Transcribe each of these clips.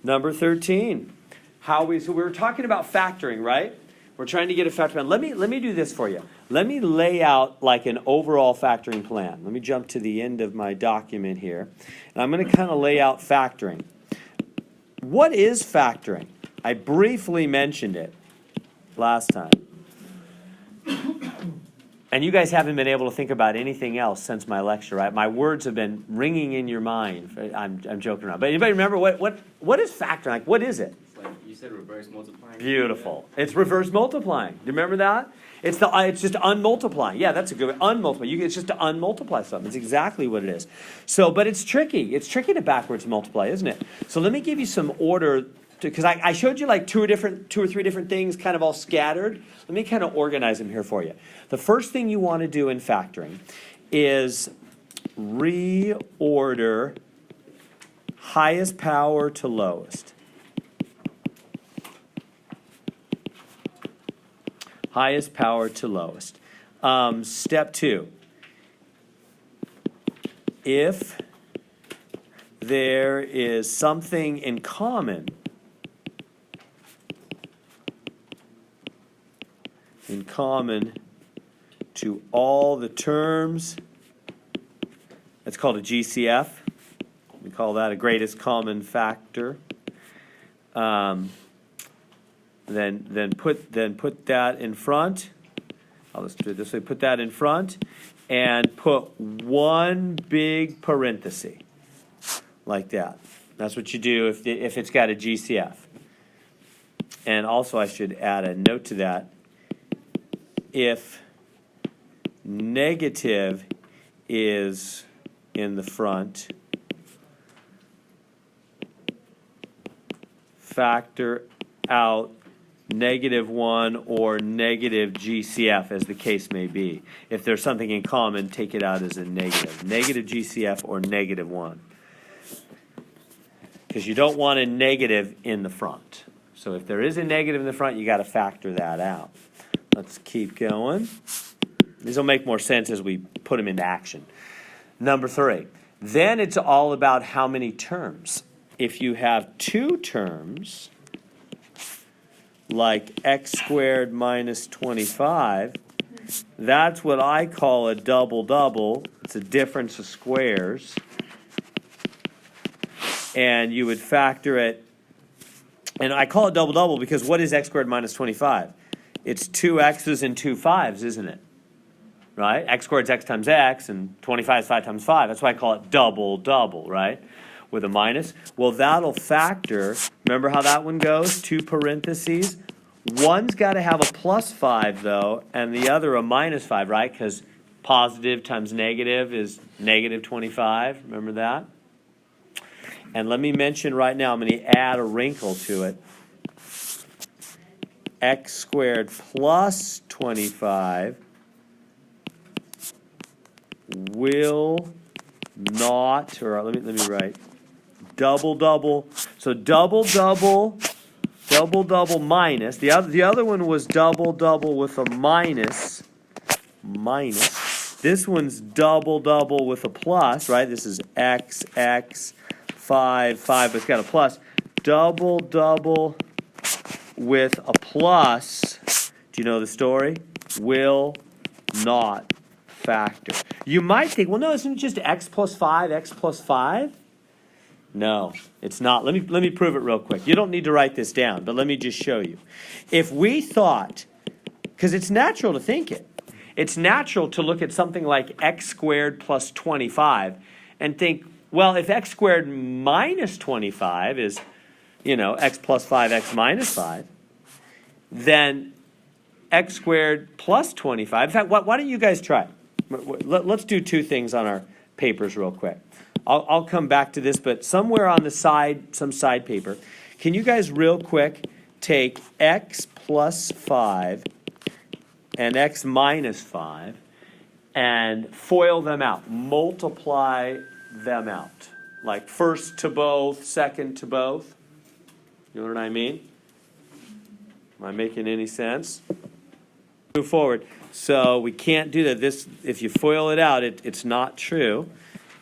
Number 13. So we were talking about factoring, right? We're trying to get a factoring plan. Let me do this for you. Let me lay out like an overall factoring plan. Let me jump to the end of my document here. And I'm going to kind of lay out factoring. What is factoring? I briefly mentioned it last time. And you guys haven't been able to think about anything else since my lecture, right? My words have been ringing in your mind. I'm joking around. But anybody remember what is factoring? Like, what is it? It's like you said, reverse multiplying. Beautiful. It's reverse multiplying. Do you remember that? It's just unmultiplying. Yeah, that's a good one. Unmultiply. It's just to unmultiply something. It's exactly what it is. So, but it's tricky. It's tricky to backwards multiply, isn't it? So let me give you some order, because I showed you like two or three different things kind of all scattered. Let me kind of organize them here for you. The first thing you want to do in factoring is reorder highest power to lowest. Highest power to lowest. Step 2. If there is something in common to all the terms, that's called a GCF. We call that a greatest common factor. Then put that in front. I'll just do it this way. Put that in front and put one big parenthesis like that. That's what you do if it's got a GCF. And also I should add a note to that. If negative is in the front, factor out -1 or negative GCF, as the case may be. If there's something in common, take it out as a negative. Negative GCF or -1. Because you don't want a negative in the front. So if there is a negative in the front, you got to factor that out. Let's keep going. These will make more sense as we put them into action. Number 3. Then it's all about how many terms. If you have 2 terms, like x squared minus 25, that's what I call a double-double. It's a difference of squares. And you would factor it. And I call it double-double because what is x squared minus 25? It's 2 x's and 2 5's, isn't it? Right? X squared is x times x, and 25 is 5 times 5. That's why I call it double-double, right? With a minus. Well, that'll factor. Remember how that one goes? 2 parentheses. One's got to have a plus 5, though, and the other a minus 5, right? Because positive times negative is negative 25. Remember that? And let me mention right now, I'm going to add a wrinkle to it. X squared plus 25 will not, or let me write, double-double. So double-double minus. The other one was double-double with a minus. This one's double-double with a plus, right? This is x, 5, but it's got a plus. Double-double with a plus. Do you know the story? Will not factor. You might think, well, no, isn't it just x plus 5, x plus 5? No, it's not. Let me prove it real quick. You don't need to write this down, but let me just show you. If we thought, because it's natural to think it, it's natural to look at something like x squared plus 25 and think, well, if x squared minus 25 is, x plus 5, x minus 5, then x squared plus 25. In fact, why don't you guys try? Let's do 2 things on our papers real quick. I'll come back to this, but somewhere on the side, some side paper, can you guys real quick take x plus 5 and x minus 5 and FOIL them out, multiply them out, like first to both, second to both? You know what I mean? Am I making any sense? Move forward. So we can't do that. This, if you FOIL it out, it's not true.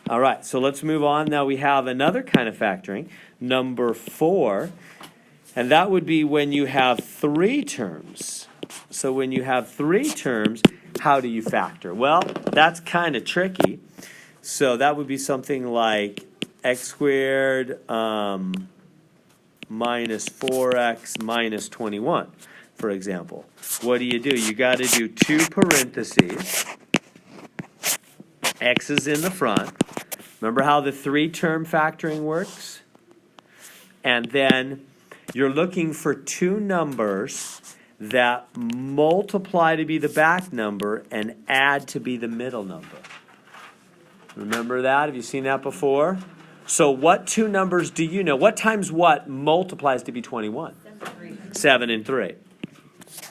All right, so let's move on. Now we have another kind of factoring, number 4, and that would be when you have 3 terms. So when you have 3 terms, how do you factor? Well, that's kind of tricky. So that would be something like x squared minus 4x minus 21, for example. What do? You got to do 2 parentheses. X is in the front. Remember how the 3-term factoring works? And then you're looking for 2 numbers that multiply to be the back number and add to be the middle number. Remember that? Have you seen that before? So what 2 numbers do you know? What times what multiplies to be 21? 7 and 3.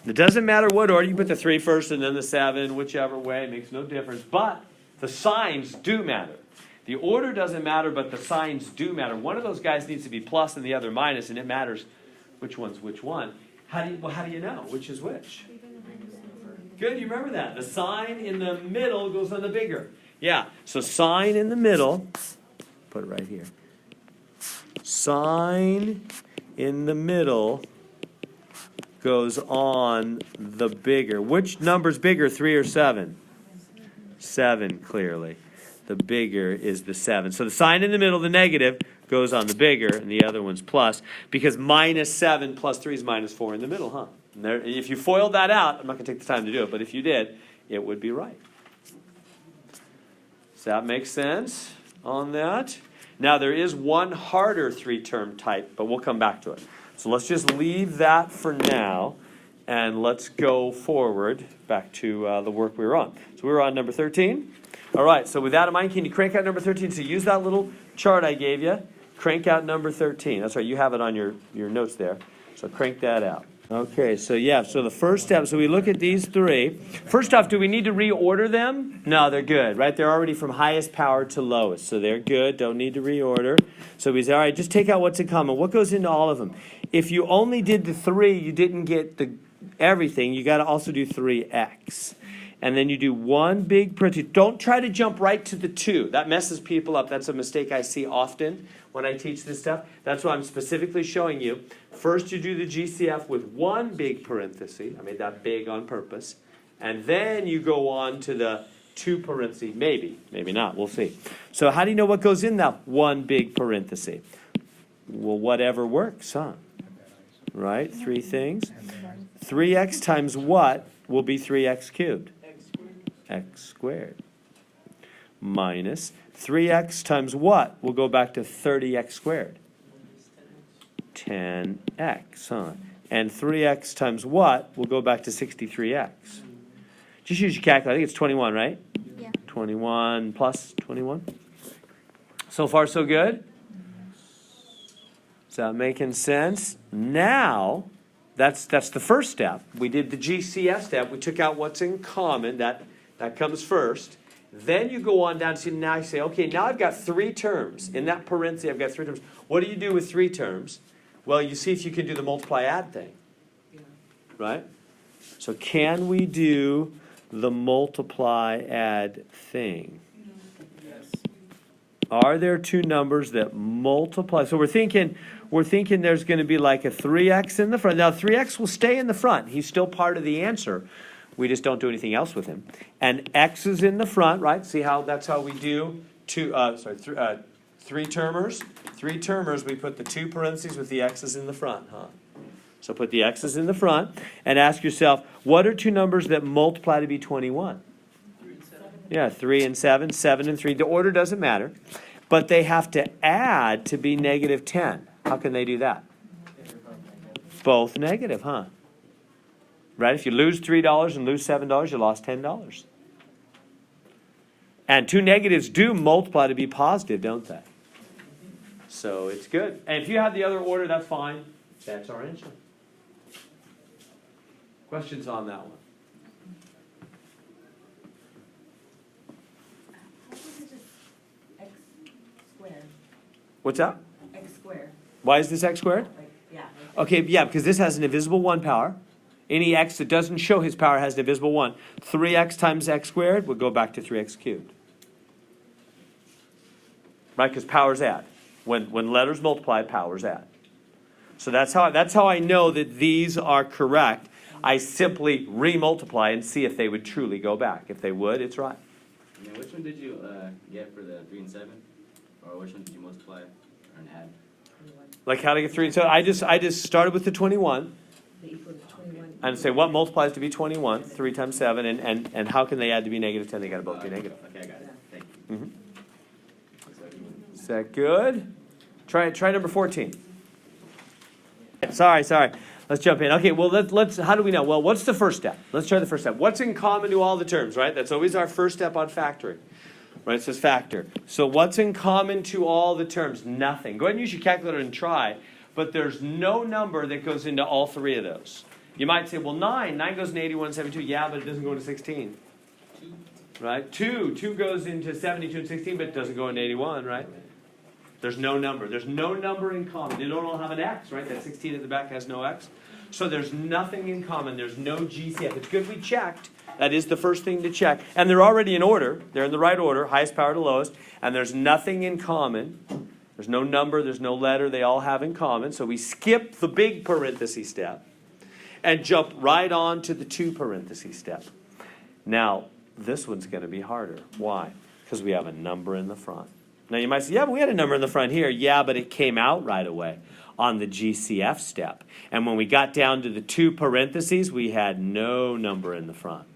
It doesn't matter what order. You put the 3 first and then the 7, whichever way. It makes no difference. But the signs do matter. The order doesn't matter, but the signs do matter. One of those guys needs to be plus and the other minus, and it matters which one's which one. How do you know which is which? Good, you remember that. The sign in the middle goes on the bigger. Yeah, so sign in the middle, put it right here. Sign in the middle goes on the bigger. Which number's bigger, 3 or 7? 7, clearly. The bigger is the 7. So the sign in the middle, the negative, goes on the bigger, and the other one's plus, because minus 7 plus 3 is minus 4 in the middle, huh? And there, if you foiled that out, I'm not going to take the time to do it, but if you did, it would be right. Does that make sense on that? Now, there is one harder 3-term type, but we'll come back to it. So let's just leave that for now, and let's go forward back to the work we were on. So we were on number 13. All right, so with that in mind, can you crank out number 13? So use that little chart I gave you. Crank out number 13. That's right, you have it on your notes there. So crank that out. Okay, so the first step, so we look at these 3. First off, do we need to reorder them? No, they're good, right? They're already from highest power to lowest, so they're good, don't need to reorder. So we say, all right, just take out what's in common. What goes into all of them? If you only did the 3, you didn't get everything. You got to also do 3x. And then you do one big parenthesis. Don't try to jump right to the 2. That messes people up. That's a mistake I see often when I teach this stuff. That's why I'm specifically showing you. First you do the GCF with one big parenthesis. I made that big on purpose. And then you go on to the 2 parentheses. Maybe not. We'll see. So how do you know what goes in that one big parenthesis? Well, whatever works, huh? Right? 3 things. 3x times what will be 3x cubed? X squared. Minus 3x times what? We'll go back to 30x squared. 10x, huh? And 3x times what? We'll go back to 63x. Just use your calculator. I think it's 21, right? Yeah. 21 plus 21. So far, so good? Is that making sense? Now, that's the first step. We did the GCF step. We took out what's in common. That comes first. Then you go on down to now you say, okay, now I've got 3 terms. In that parenthesis, I've got 3 terms. What do you do with 3 terms? Well, you see if you can do the multiply add thing. Yeah. Right? So can we do the multiply add thing? Yes. Are there 2 numbers that multiply? So we're thinking there's going to be like a 3x in the front. Now 3x will stay in the front. He's still part of the answer. We just don't do anything else with him. And x is in the front, right? See how that's how we do 3-termers. 3-termers, we put the 2 parentheses with the x's in the front, huh? So put the x's in the front and ask yourself, what are 2 numbers that multiply to be 21? 3 and 7. Yeah, 3 and 7, 7 and 3. The order doesn't matter. But they have to add to be negative 10. How can they do that? Both negative, huh? Right? If you lose $3 and lose $7, you lost $10. And 2 negatives do multiply to be positive, don't they? So it's good. And if you have the other order, that's fine. That's our answer. Questions on that one? How is it just x squared? What's that? X squared. Why is this x squared? Yeah. Okay, yeah, because this has an invisible 1 power. Any x that doesn't show his power has an invisible 1. 3x times x squared would go back to 3x cubed. right? Because powers add. When letters multiply, powers add. So that's how I know that these are correct. I simply remultiply and see if they would truly go back. If they would, it's right. Now, which one did you get for the 3 and 7? Or which one did you multiply and add? Like how to get 3. So I just started with the 21 The equal to 21. and say what multiplies to be 21, 3 times 7, and how can they add to be negative 10? They got to both be negative. Okay, I got it. Thank you. Mhm. Is that good? Try number 14. Sorry. Let's jump in. Okay, well, let's. How do we know? Well, what's the first step? Let's try the first step. What's in common to all the terms, right? That's always our first step on factoring. Right, it says factor. So what's in common to all the terms? Nothing. Go ahead and use your calculator and try, but there's no number that goes into all 3 of those. You might say, well, 9 goes into 81 and 72. Yeah, but it doesn't go into 16. 2. Right? 2 goes into 72 and 16, but it doesn't go into 81, right? There's no number. There's no number in common. They don't all have an X, right? That 16 at the back has no X. So there's nothing in common. There's no GCF. It's good we checked. That is the first thing to check. And they're already in order. They're in the right order, highest power to lowest. And there's nothing in common. There's no number. There's no letter. They all have in common. So we skip the big parenthesis step and jump right on to the 2 parenthesis step. Now, this one's going to be harder. Why? Because we have a number in the front. Now, you might say, yeah, but we had a number in the front here. Yeah, but it came out right away on the GCF step. And when we got down to the 2 parentheses, we had no number in the front.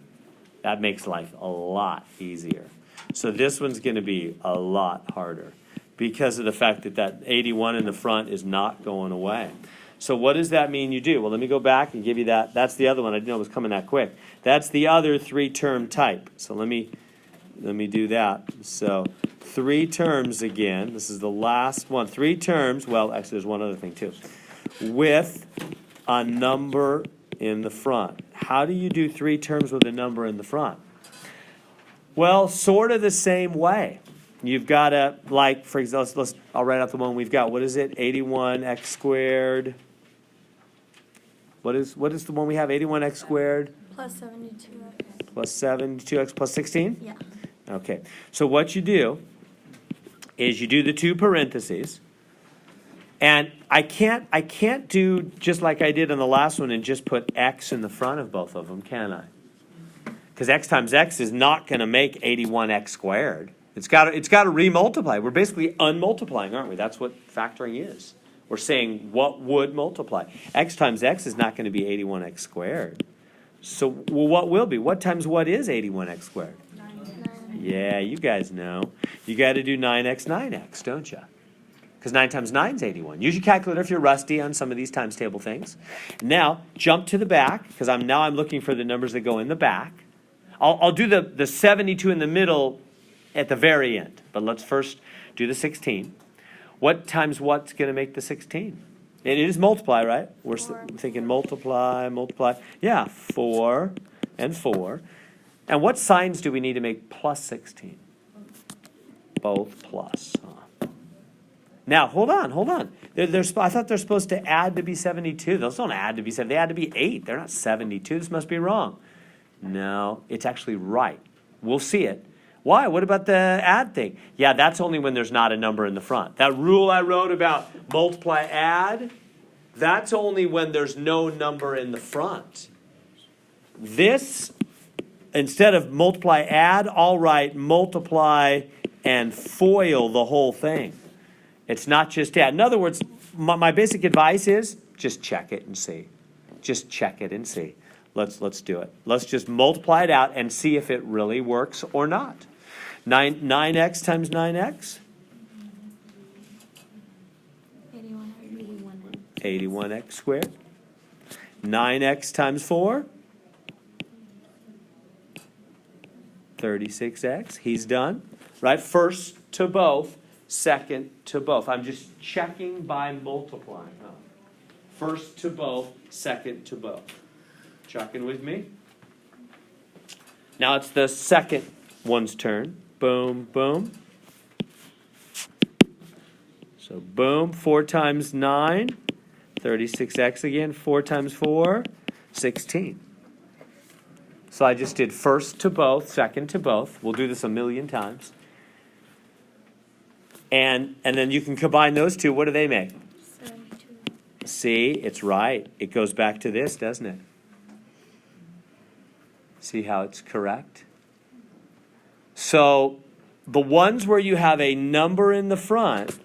That makes life a lot easier. So this one's going to be a lot harder because of the fact that 81 in the front is not going away. So what does that mean you do? Well, let me go back and give you that. That's the other one. I didn't know it was coming that quick. That's the other 3-term type. So let me do that. So 3 terms again. This is the last one. 3 terms. Well, actually, there's one other thing too. With a number in the front. How do you do 3 terms with a number in the front? Well, sort of the same way. You've got to, like, for example, I'll write out the one we've got. What is it? 81x squared. What is the one we have? 81x squared. Plus 72x. Plus 72x plus 16? Yeah. Okay. So what you do is you do the 2 parentheses. And I can't do just like I did on the last one and just put x in the front of both of them, can I? Because x times x is not going to make 81x squared. It's got to remultiply. We're basically unmultiplying, aren't we? That's what factoring is. We're saying what would multiply. X times x is not going to be 81x squared. So well, what will be? What times what is 81x squared? 9. Yeah, you guys know. You got to do 9x, 9x, don't you? Because 9 times 9 is 81. Use your calculator if you're rusty on some of these times table things. Now, jump to the back, because I'm looking for the numbers that go in the back. I'll do the 72 in the middle at the very end. But let's first do the 16. What times what's going to make the 16? It is multiply, right? We're thinking multiply. Yeah, 4 and 4. And what signs do we need to make plus 16? Both plus. Now, hold on. I thought they're supposed to add to be 72. Those don't add to be 7. They add to be 8. They're not 72. This must be wrong. No, it's actually right. We'll see it. Why? What about the add thing? Yeah, that's only when there's not a number in the front. That rule I wrote about multiply, add, that's only when there's no number in the front. This, instead of multiply, add, I'll write multiply and FOIL the whole thing. It's not just add. In other words, my basic advice is just check it and see. Just check it and see. Let's do it. Let's just multiply it out and see if it really works or not. 9x times 9x? 81x squared. 9x times 4? 36x. He's done. Right? First to both, second to both. I'm just checking by multiplying. First to both, second to both. Checking with me? Now it's the second one's turn. Boom, boom. So boom, 4 times 9, 36x again. 4 times 4, 16. So I just did first to both, second to both. We'll do this a million times. And then you can combine those two. What do they make? 72. See, it's right. It goes back to this, doesn't it? See how it's correct? So the ones where you have a number in the front,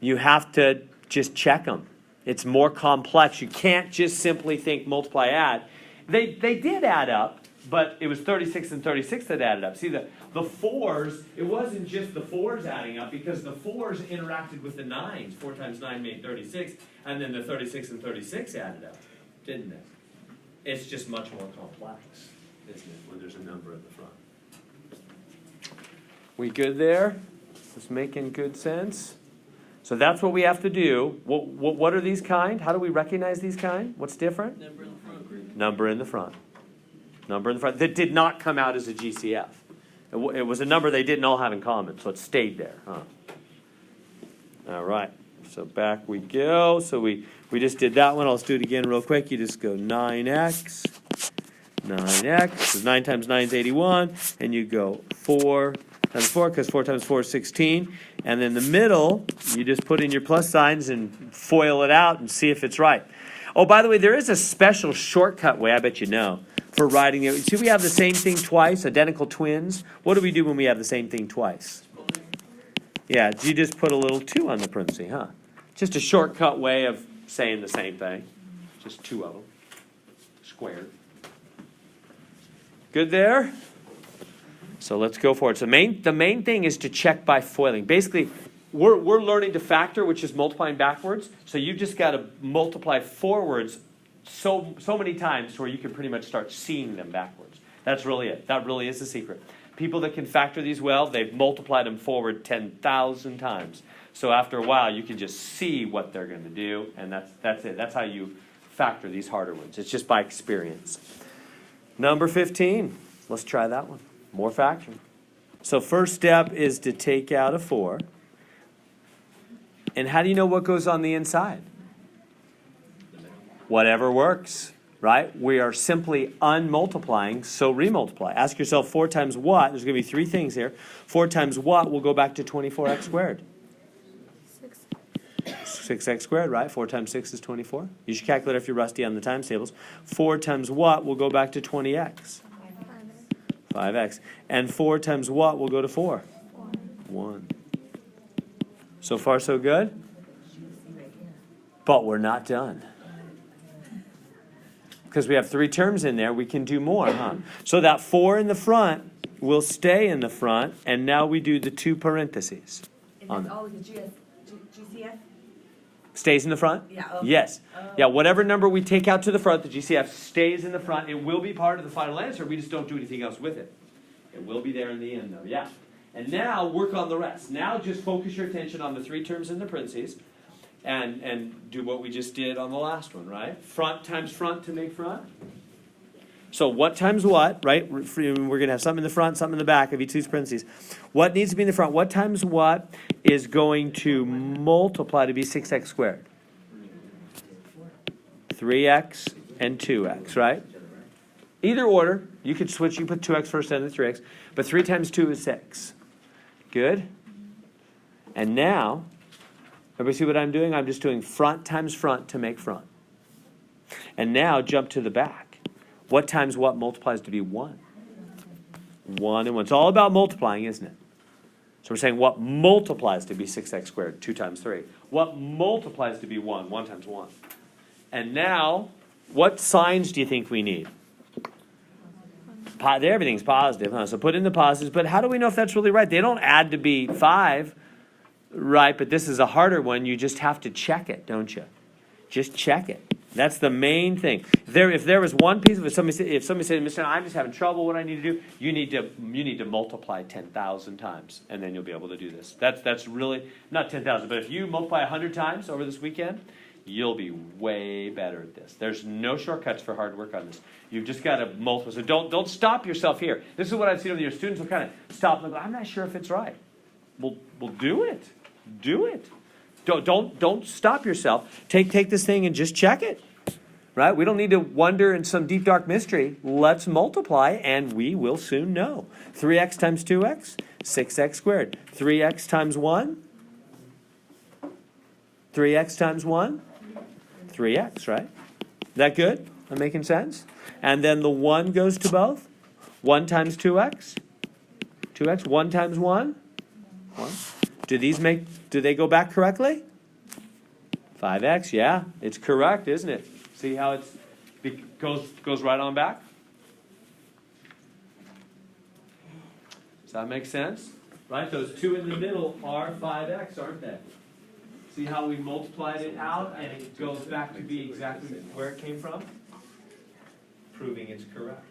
you have to just check them. It's more complex. You can't just simply think multiply, add. They did add up, but it was 36 and 36 that added up. See, the 4s, it wasn't just the 4s adding up, because the 4s interacted with the 9s. 4 times 9 made 36, and then the 36 and 36 added up, didn't it? It's just much more complex, isn't it, when there's a number in the front. We good there? It's making good sense? So that's what we have to do. What are these kind? How do we recognize these kind? What's different? Number in the front. Number in the front. Number in the front. That did not come out as a GCF. It was a number they didn't all have in common, so it stayed there. Huh? All right. So back we go. So we just did that one. I'll just do it again real quick. You just go 9x. 9x. So 9 times 9 is 81. And you go 4 times 4, because 4 times 4 is 16. And in the middle, you just put in your plus signs and FOIL it out and see if it's right. Oh, by the way, there is a special shortcut way, I bet you know, for writing it. See, we have the same thing twice, identical twins. What do we do when we have the same thing twice? Yeah, you just put a little 2 on the parenthesis, huh? Just a shortcut way of saying the same thing. Just 2 of them. Squared. Good there? So let's go for it. So the main thing is to check by foiling. Basically, we're learning to factor, which is multiplying backwards. So you just got to multiply forwards so many times where you can pretty much start seeing them backwards. That's really it. That really is the secret. People that can factor these well, they've multiplied them forward 10,000 times. So after a while, you can just see what they're going to do, and that's it. That's how you factor these harder ones. It's just by experience. Number 15. Let's try that one. More factoring. So first step is to take out a 4. And how do you know what goes on the inside? Whatever works, right? We are simply unmultiplying, so remultiply. Ask yourself 4 times what? There's going to be 3 things here. 4 times what will go back to 24x squared? 6x squared, right? 4 times 6 is 24. Use your calculator if you're rusty on the times tables. 4 times what will go back to 20x? 5x. And 4 times what will go to 4? 1. So far, so good? But we're not done. Because we have 3 terms in there, we can do more, huh? So that 4 in the front will stay in the front, and now we do the 2 parentheses. And that's always a GCF? Stays in the front? Yeah. Okay. Yes. Yeah, whatever number we take out to the front, the GCF stays in the front. It will be part of the final answer. We just don't do anything else with it. It will be there in the end, though. Yeah. And now work on the rest. Now just focus your attention on the 3 terms in the parentheses and do what we just did on the last one, right? Front times front to make front. So what times what, right? We're going to have something in the front, something in the back of each of these parentheses. What needs to be in the front? What times what is going to multiply to be 6x squared? 3x and 2x, right? Either order. You could switch. You put 2x first and then 3x. But 3 times 2 is 6. Good? And now, everybody see what I'm doing? I'm just doing front times front to make front. And now jump to the back. What times what multiplies to be 1? 1 and 1. It's all about multiplying, isn't it? So we're saying what multiplies to be 6x squared? 2 times 3. What multiplies to be 1? 1 times 1. And now, what signs do you think we need? Everything's positive, huh? So put in the positives. But how do we know if that's really right? They don't add to be 5, right? But this is a harder one. You just have to check it, don't you? Just check it. That's the main thing. If there was one piece of it, if somebody said, Mr. I'm just having trouble, what I need to do, you need to multiply 10,000 times, and then you'll be able to do this. That's really, not 10,000, but if you multiply 100 times over this weekend, you'll be way better at this. There's no shortcuts for hard work on this. You've just got to multiply. So don't stop yourself here. This is what I've seen over your students will kind of stop and go, I'm not sure if it's right. Well, do it. Do it. Don't stop yourself. Take this thing and just check it. Right? We don't need to wonder in some deep dark mystery. Let's multiply and we will soon know. 3x times 2x, 6x squared. 3x times 1? 3x times 1? 3x, right? That good? That making sense? And then the 1 goes to both? 1 times 2x? 2x. 1 times 1? 1. Do they go back correctly? 5x, yeah. It's correct, isn't it? See how it goes right on back? Does that make sense? Right? Those 2 in the middle are 5x, aren't they? See how we multiplied it out and it goes back to be exactly where it came from? Proving it's correct.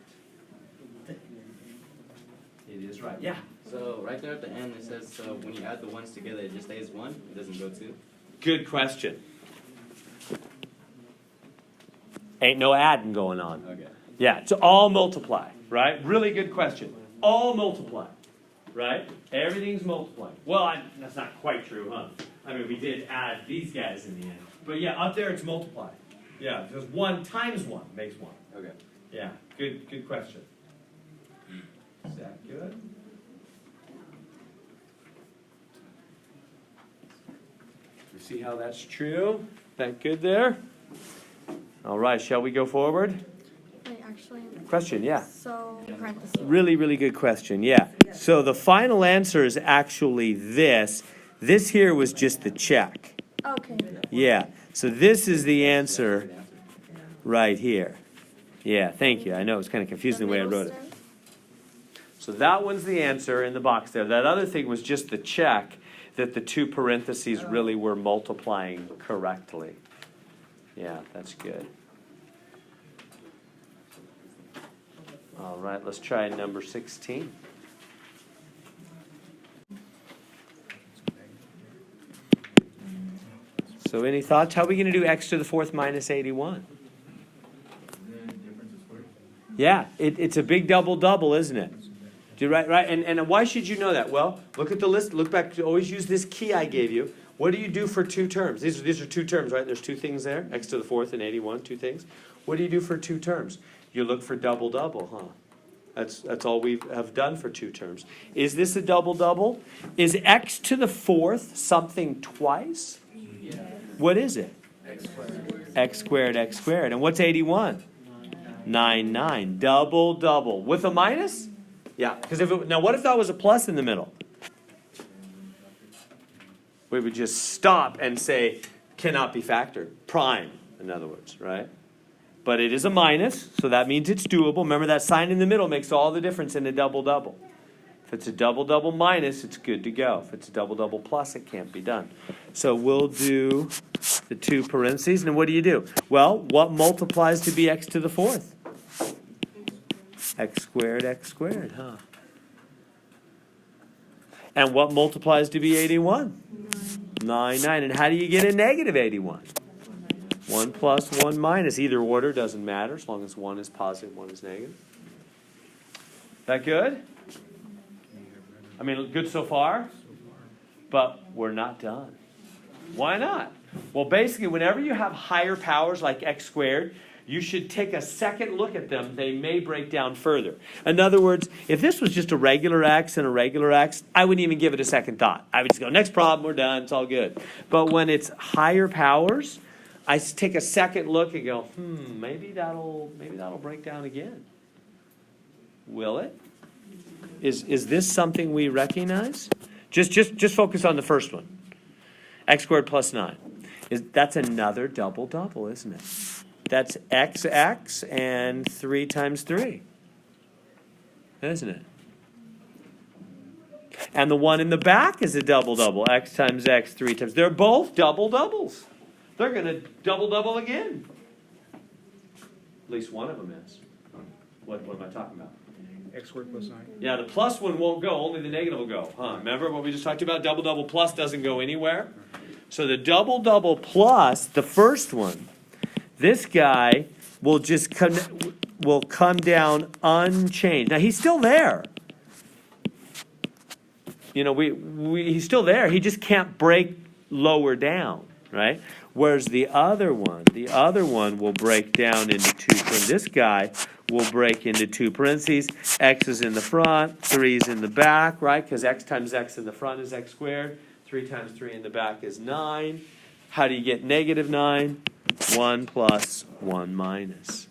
It is right. Yeah. So right there at the end it says, so when you add the ones together it just stays 1? It doesn't go 2? Good question. Ain't no adding going on. Okay. Yeah, it's all multiply, right? Really good question. All multiply, right? Everything's multiplying. Well, that's not quite true, huh? I mean, we did add these guys in the end. But yeah, up there it's multiply. Yeah, because 1 times 1 makes 1. Okay. Yeah, good question. Is that good? You see how that's true? That good there? All right, shall we go forward? Wait, actually. Question, yeah. So, parentheses. Really, really good question, yeah. So the final answer is actually this. This here was just the check. Okay. Yeah, so this is the answer right here. Yeah, thank you. I know it's kind of confusing the way I wrote it. So that one's the answer in the box there. That other thing was just the check that the 2 parentheses really were multiplying correctly. Yeah, that's good. All right, let's try number 16. So any thoughts? How are we going to do x to the 4th minus 81? Yeah, it's a big double-double, isn't it? Right? And why should you know that? Well, look at the list. Look back. Always use this key I gave you. What do you do for 2 terms? These are 2 terms, right? There's 2 things there. X to the 4th and 81, 2 things. What do you do for 2 terms? You look for double-double, huh? That's all we have done for 2 terms. Is this a double-double? Is x to the 4th something twice? Yeah. What is it? X squared. X squared, x squared. And what's 81? 9. Double-double. With a minus? Yeah. Now what if that was a plus in the middle? We would just stop and say, cannot be factored. Prime, in other words, right? But it is a minus, so that means it's doable. Remember that sign in the middle makes all the difference in a double-double. If it's a double-double minus, it's good to go. If it's a double-double plus, it can't be done. So we'll do the 2 parentheses. And what do? Well, what multiplies to be x to the 4th? X squared, huh? And what multiplies to be 81? 9. And how do you get a negative 81? 1 plus 1 minus. Either order doesn't matter as long as 1 is positive, 1 is negative. That good? I mean, good so far? But we're not done. Why not? Well, basically, whenever you have higher powers like x squared, you should take a second look at them. They may break down further. In other words, if this was just a regular x and a regular x, I wouldn't even give it a second thought. I would just go, next problem, we're done, it's all good. But when it's higher powers, I take a second look and go, maybe that'll break down again. Will it? Is this something we recognize? Just focus on the first one. X squared plus 9. That's another double-double, isn't it? That's x and 3 times 3. Isn't it? And the one in the back is a double-double. X times x, 3 times. They're both double-doubles. They're going to double-double again. At least one of them is. What am I talking about? X squared plus 9. Yeah, the plus one won't go. Only the negative will go. Huh? Remember what we just talked about? Double-double plus doesn't go anywhere. So the double-double plus, the first one, this guy will just come down unchanged. Now he's still there. You know, he's still there. He just can't break lower down, right? Whereas the other one will break down into 2. So this guy will break into two parentheses. X is in the front, 3 is in the back, right? Because x times x in the front is x squared. 3 times 3 in the back is 9. How do you get negative 9? 1 plus 1 minus.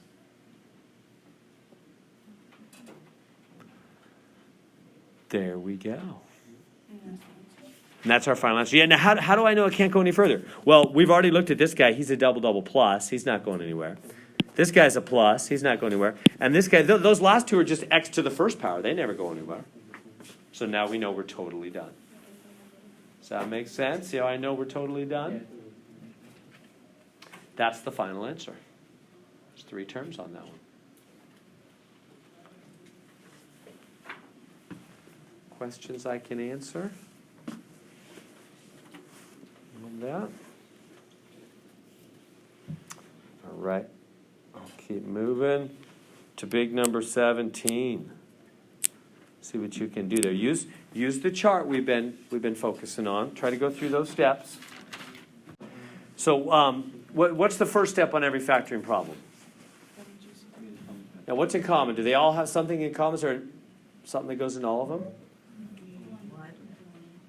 There we go. And that's our final answer. Yeah, now how do I know it can't go any further? Well, we've already looked at this guy. He's a double plus. He's not going anywhere. This guy's a plus. He's not going anywhere. And this guy, those last two are just x to the first power. They never go anywhere. So now we know we're totally done. Does that make sense? See how I know we're totally done? That's the final answer. There's 3 terms on that one. Questions I can answer on that? All right. I'll keep moving to big number 17. See what you can do there. Use the chart we've been focusing on. Try to go through those steps. So what's the first step on every factoring problem? Now what's in common? Do they all have something in common? Is there something that goes in all of them?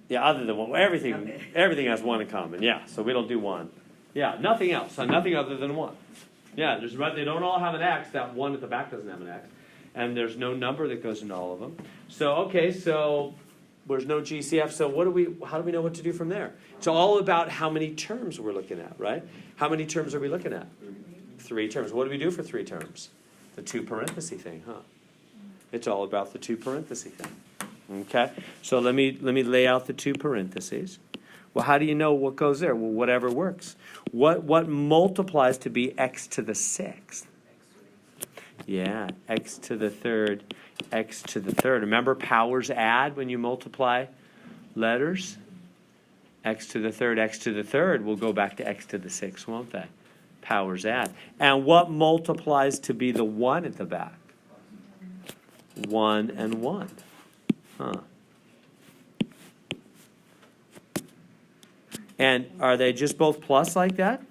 Yeah, other than one. Everything has one in common. Yeah, so we don't do one. Yeah, nothing else. So nothing other than one. Yeah, they don't all have an X. That one at the back doesn't have an X. And there's no number that goes into all of them. So, okay, so there's no GCF. So how do we know what to do from there? It's all about how many terms we're looking at, right? How many terms are we looking at? 3 terms. What do we do for 3 terms? The 2 parenthesis thing, huh? It's all about the 2 parenthesis thing. Okay? So let me lay out the 2 parentheses. Well, how do you know what goes there? Well, whatever works. What multiplies to be x to the 6th? Yeah, x to the 3rd, x to the 3rd. Remember, powers add when you multiply letters? X to the 3rd, x to the 3rd will go back to x to the 6th, won't they? Powers add. And what multiplies to be the 1 at the back? 1 and 1. Huh. And are they just both plus like that?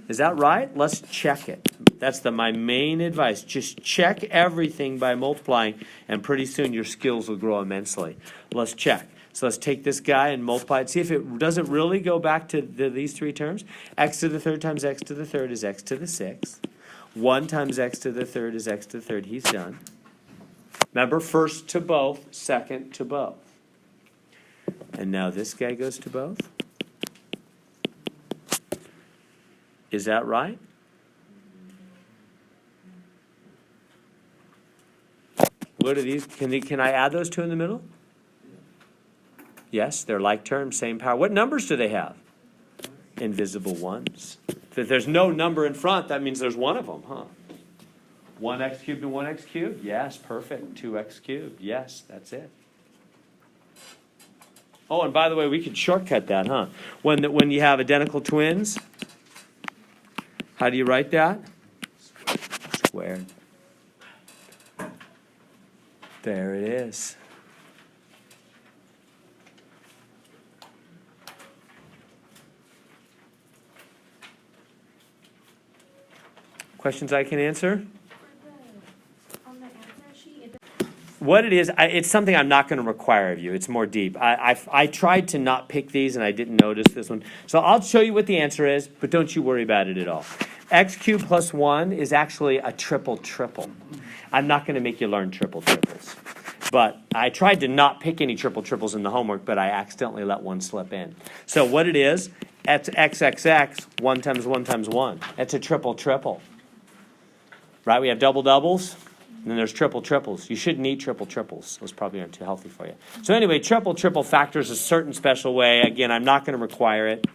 Is that right? Let's check it. That's my main advice. Just check everything by multiplying, and pretty soon your skills will grow immensely. Let's check. So let's take this guy and multiply it. See if it doesn't really go back to these 3 terms. X to the 3rd times x to the 3rd is x to the 6th. 1 times x to the 3rd is x to the 3rd. He's done. Remember, first to both, second to both. And now this guy goes to both. Is that right? What are these? Can I add those 2 in the middle? Yes, they're like terms, same power. What numbers do they have? Invisible ones. If there's no number in front, that means there's one of them, huh? 1x cubed and 1x cubed? Yes, perfect. 2x cubed? Yes, that's it. Oh, and by the way, we could shortcut that, huh? When you have identical twins, how do you write that? Squared. There it is. Questions I can answer? On the answer sheet, What it is, it's something I'm not going to require of you. It's more deep. I tried to not pick these, and I didn't notice this one. So I'll show you what the answer is, but don't you worry about it at all. X cubed plus 1 is actually a triple. I'm not going to make you learn triples. But I tried to not pick any triples in the homework, but I accidentally let one slip in. So what it is, it's XXX, 1 times 1 times 1. It's a triple. Right? We have doubles, and then there's triples. You shouldn't eat triples. Those probably aren't too healthy for you. So anyway, triple factors a certain special way. Again, I'm not going to require it.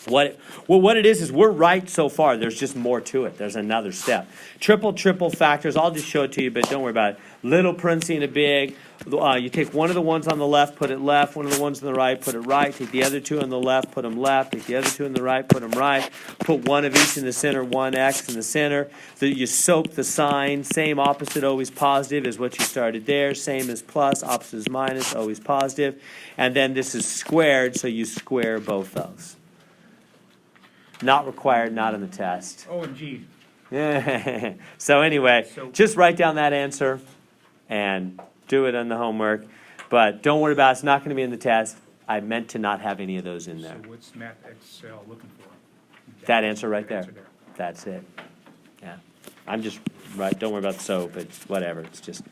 What it is we're right so far. There's just more to it. There's another step. Triple factors. I'll just show it to you, but don't worry about it. Little parenthesis and a big. You take one of the ones on the left, put it left. One of the ones on the right, put it right. Take the other 2 on the left, put them left. Take the other 2 on the right, put them right. Put one of each in the center, 1x in the center. So you soak the sign. Same opposite, always positive is what you started there. Same as plus, opposite is minus, always positive. And then this is squared, so you square both those. Not required, not in the test. O and G. So anyway, So- just write down that answer and do it on the homework. But don't worry about it. It's not going to be in the test. I meant to not have any of those in there. So what's Math Excel looking for? That answer right That there. That's it. Yeah. I'm just, right, don't worry about the soap. It's whatever. It's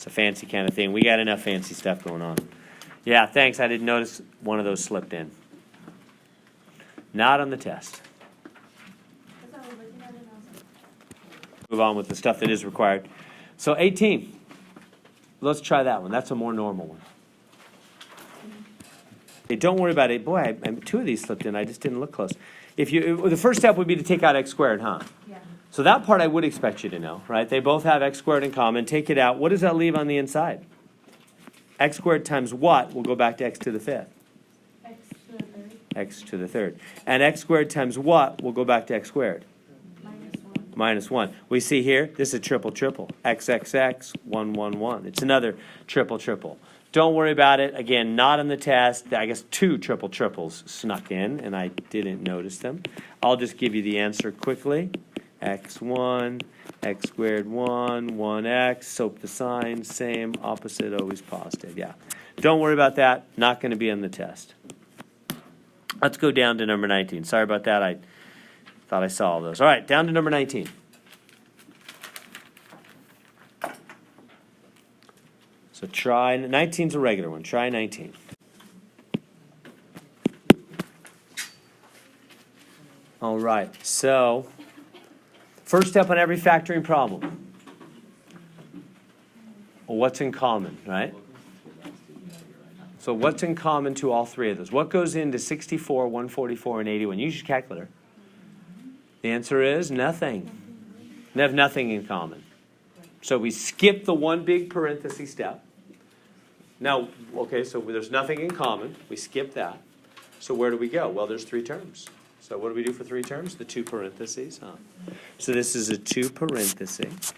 a fancy kind of thing. We got enough fancy stuff going on. Yeah, thanks. I didn't notice one of those slipped in. Not on the test. That's what we're looking at it now. Move on with the stuff that is required. So 18. Let's try that one. That's a more normal one. Hey, don't worry about it. Boy, two of these slipped in. I just didn't look close. The first step would be to take out x squared, huh? Yeah. So that part I would expect you to know, right? They both have x squared in common. Take it out. What does that leave on the inside? X squared times what? We'll go back to x to the fifth. X to the third. X to the third. And x squared times what? We'll go back to x squared. -1. Minus 1. We see here, this is a triple. X, 1, 1, 1. It's another triple. Don't worry about it. Again, not on the test. I guess two triples snuck in, and I didn't notice them. I'll just give you the answer quickly. X1, x squared 1, 1x. Soap the sign, same, opposite, always positive. Yeah. Don't worry about that. Not going to be on the test. Let's go down to number 19. Sorry about that. I thought I saw all those. All right, down to number 19. So try, 19's a regular one. Try 19. All right, so first step on every factoring problem. Well, what's in common, right? So what's in common to all three of those? What goes into 64, 144, and 81? Use your calculator. The answer is nothing. They have nothing in common. So we skip the one big parenthesis step. Now, okay, so there's nothing in common. We skip that. So where do we go? Well, there's three terms. So what do we do for three terms? The two parentheses, huh? So this is a two parenthesis.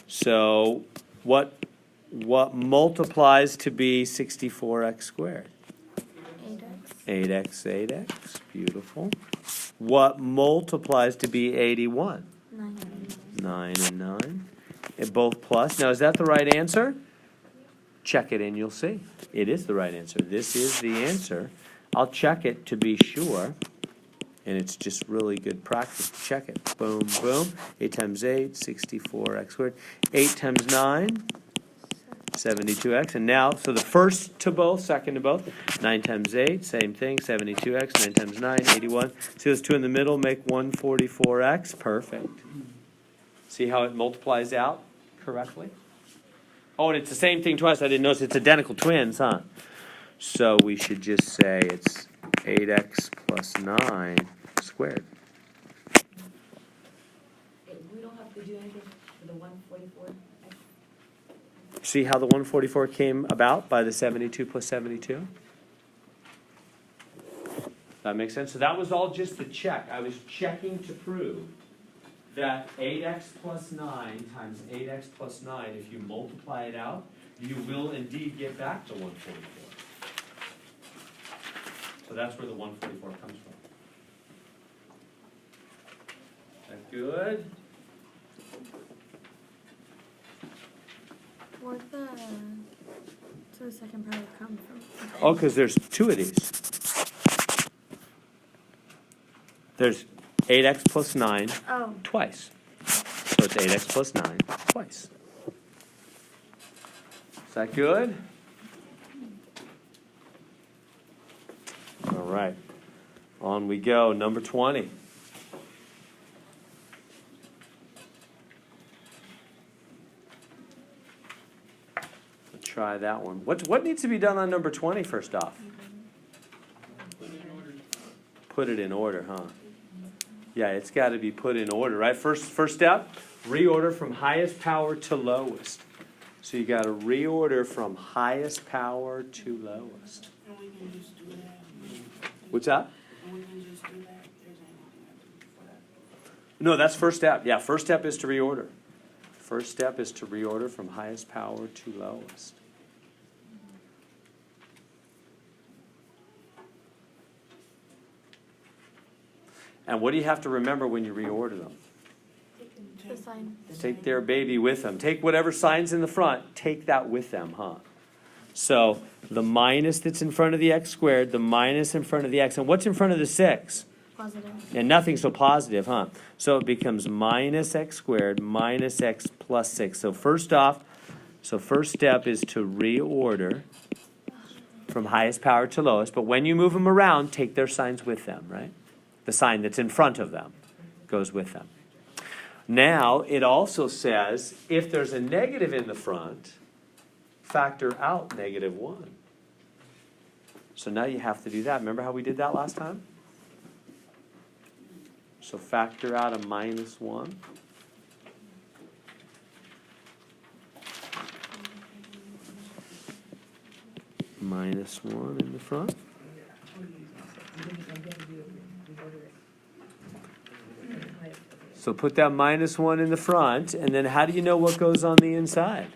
So what multiplies to be 64x squared? 8x. 8x. Beautiful. What multiplies to be 81? 9. 9 and 9. And both plus. Now, is that the right answer? Check it and you'll see. It is the right answer. This is the answer. I'll check it to be sure. And it's just really good practice to check it. Boom, boom. 8 times 8, 64x squared. 8 times 9, 72x. And now, so the first to both, second to both. 9 times 8, same thing, 72x. 9 times 9, 81. See those two in the middle make 144x. Perfect. See how it multiplies out correctly? Oh, and it's the same thing twice. I didn't notice it's identical twins, huh? So we should just say it's 8x plus 9 squared. We don't have to do anything for the 144. See how the 144 came about by the 72 plus 72? That makes sense? So that was all just the check. I was checking to prove that 8x plus 9 times 8x plus 9, if you multiply it out, you will indeed get back to 144. So that's where the 144 comes from. Is that good? Where'd the second part come from? Oh, because there's two of these. There's 8x plus 9 Oh. twice. So it's 8x plus 9 twice. Is that good? All right. On we go. Number 20. Let's try that one. What needs to be done on number 20 first off? Put it in order, huh? Yeah, it's got to be put in order, right? First step, reorder from highest power to lowest. So you got to reorder from highest power to lowest. And we can just do that. What's that? And we can just do that. There's anything for that. No, that's first step. Yeah, first step is to reorder. First step is to reorder from highest power to lowest. And what do you have to remember when you reorder them? The sign. Take their baby with them. Take whatever sign's in the front, take that with them, huh? So the minus that's in front of the x squared, the minus in front of the x, and what's in front of the 6? Positive. And nothing so positive, huh? So it becomes minus x squared minus x plus 6. So first step is to reorder from highest power to lowest. But when you move them around, take their signs with them, right? The sign that's in front of them goes with them. Now, it also says, if there's a negative in the front, factor out -1. So now you have to do that. Remember how we did that last time? So factor out a -1. -1 in the front. So put that -1 in the front, and then how do you know what goes on the inside?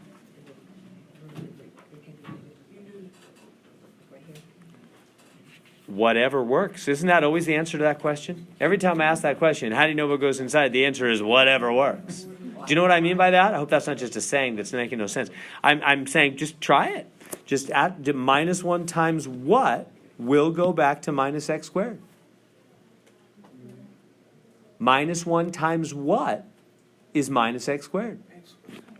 Whatever works. Isn't that always the answer to that question? Every time I ask that question, how do you know what goes inside? The answer is whatever works. Do you know what I mean by that? I hope that's not just a saying that's making no sense. I'm saying just try it. Just add -1 times what will go back to minus x squared? -1 times what is minus x squared?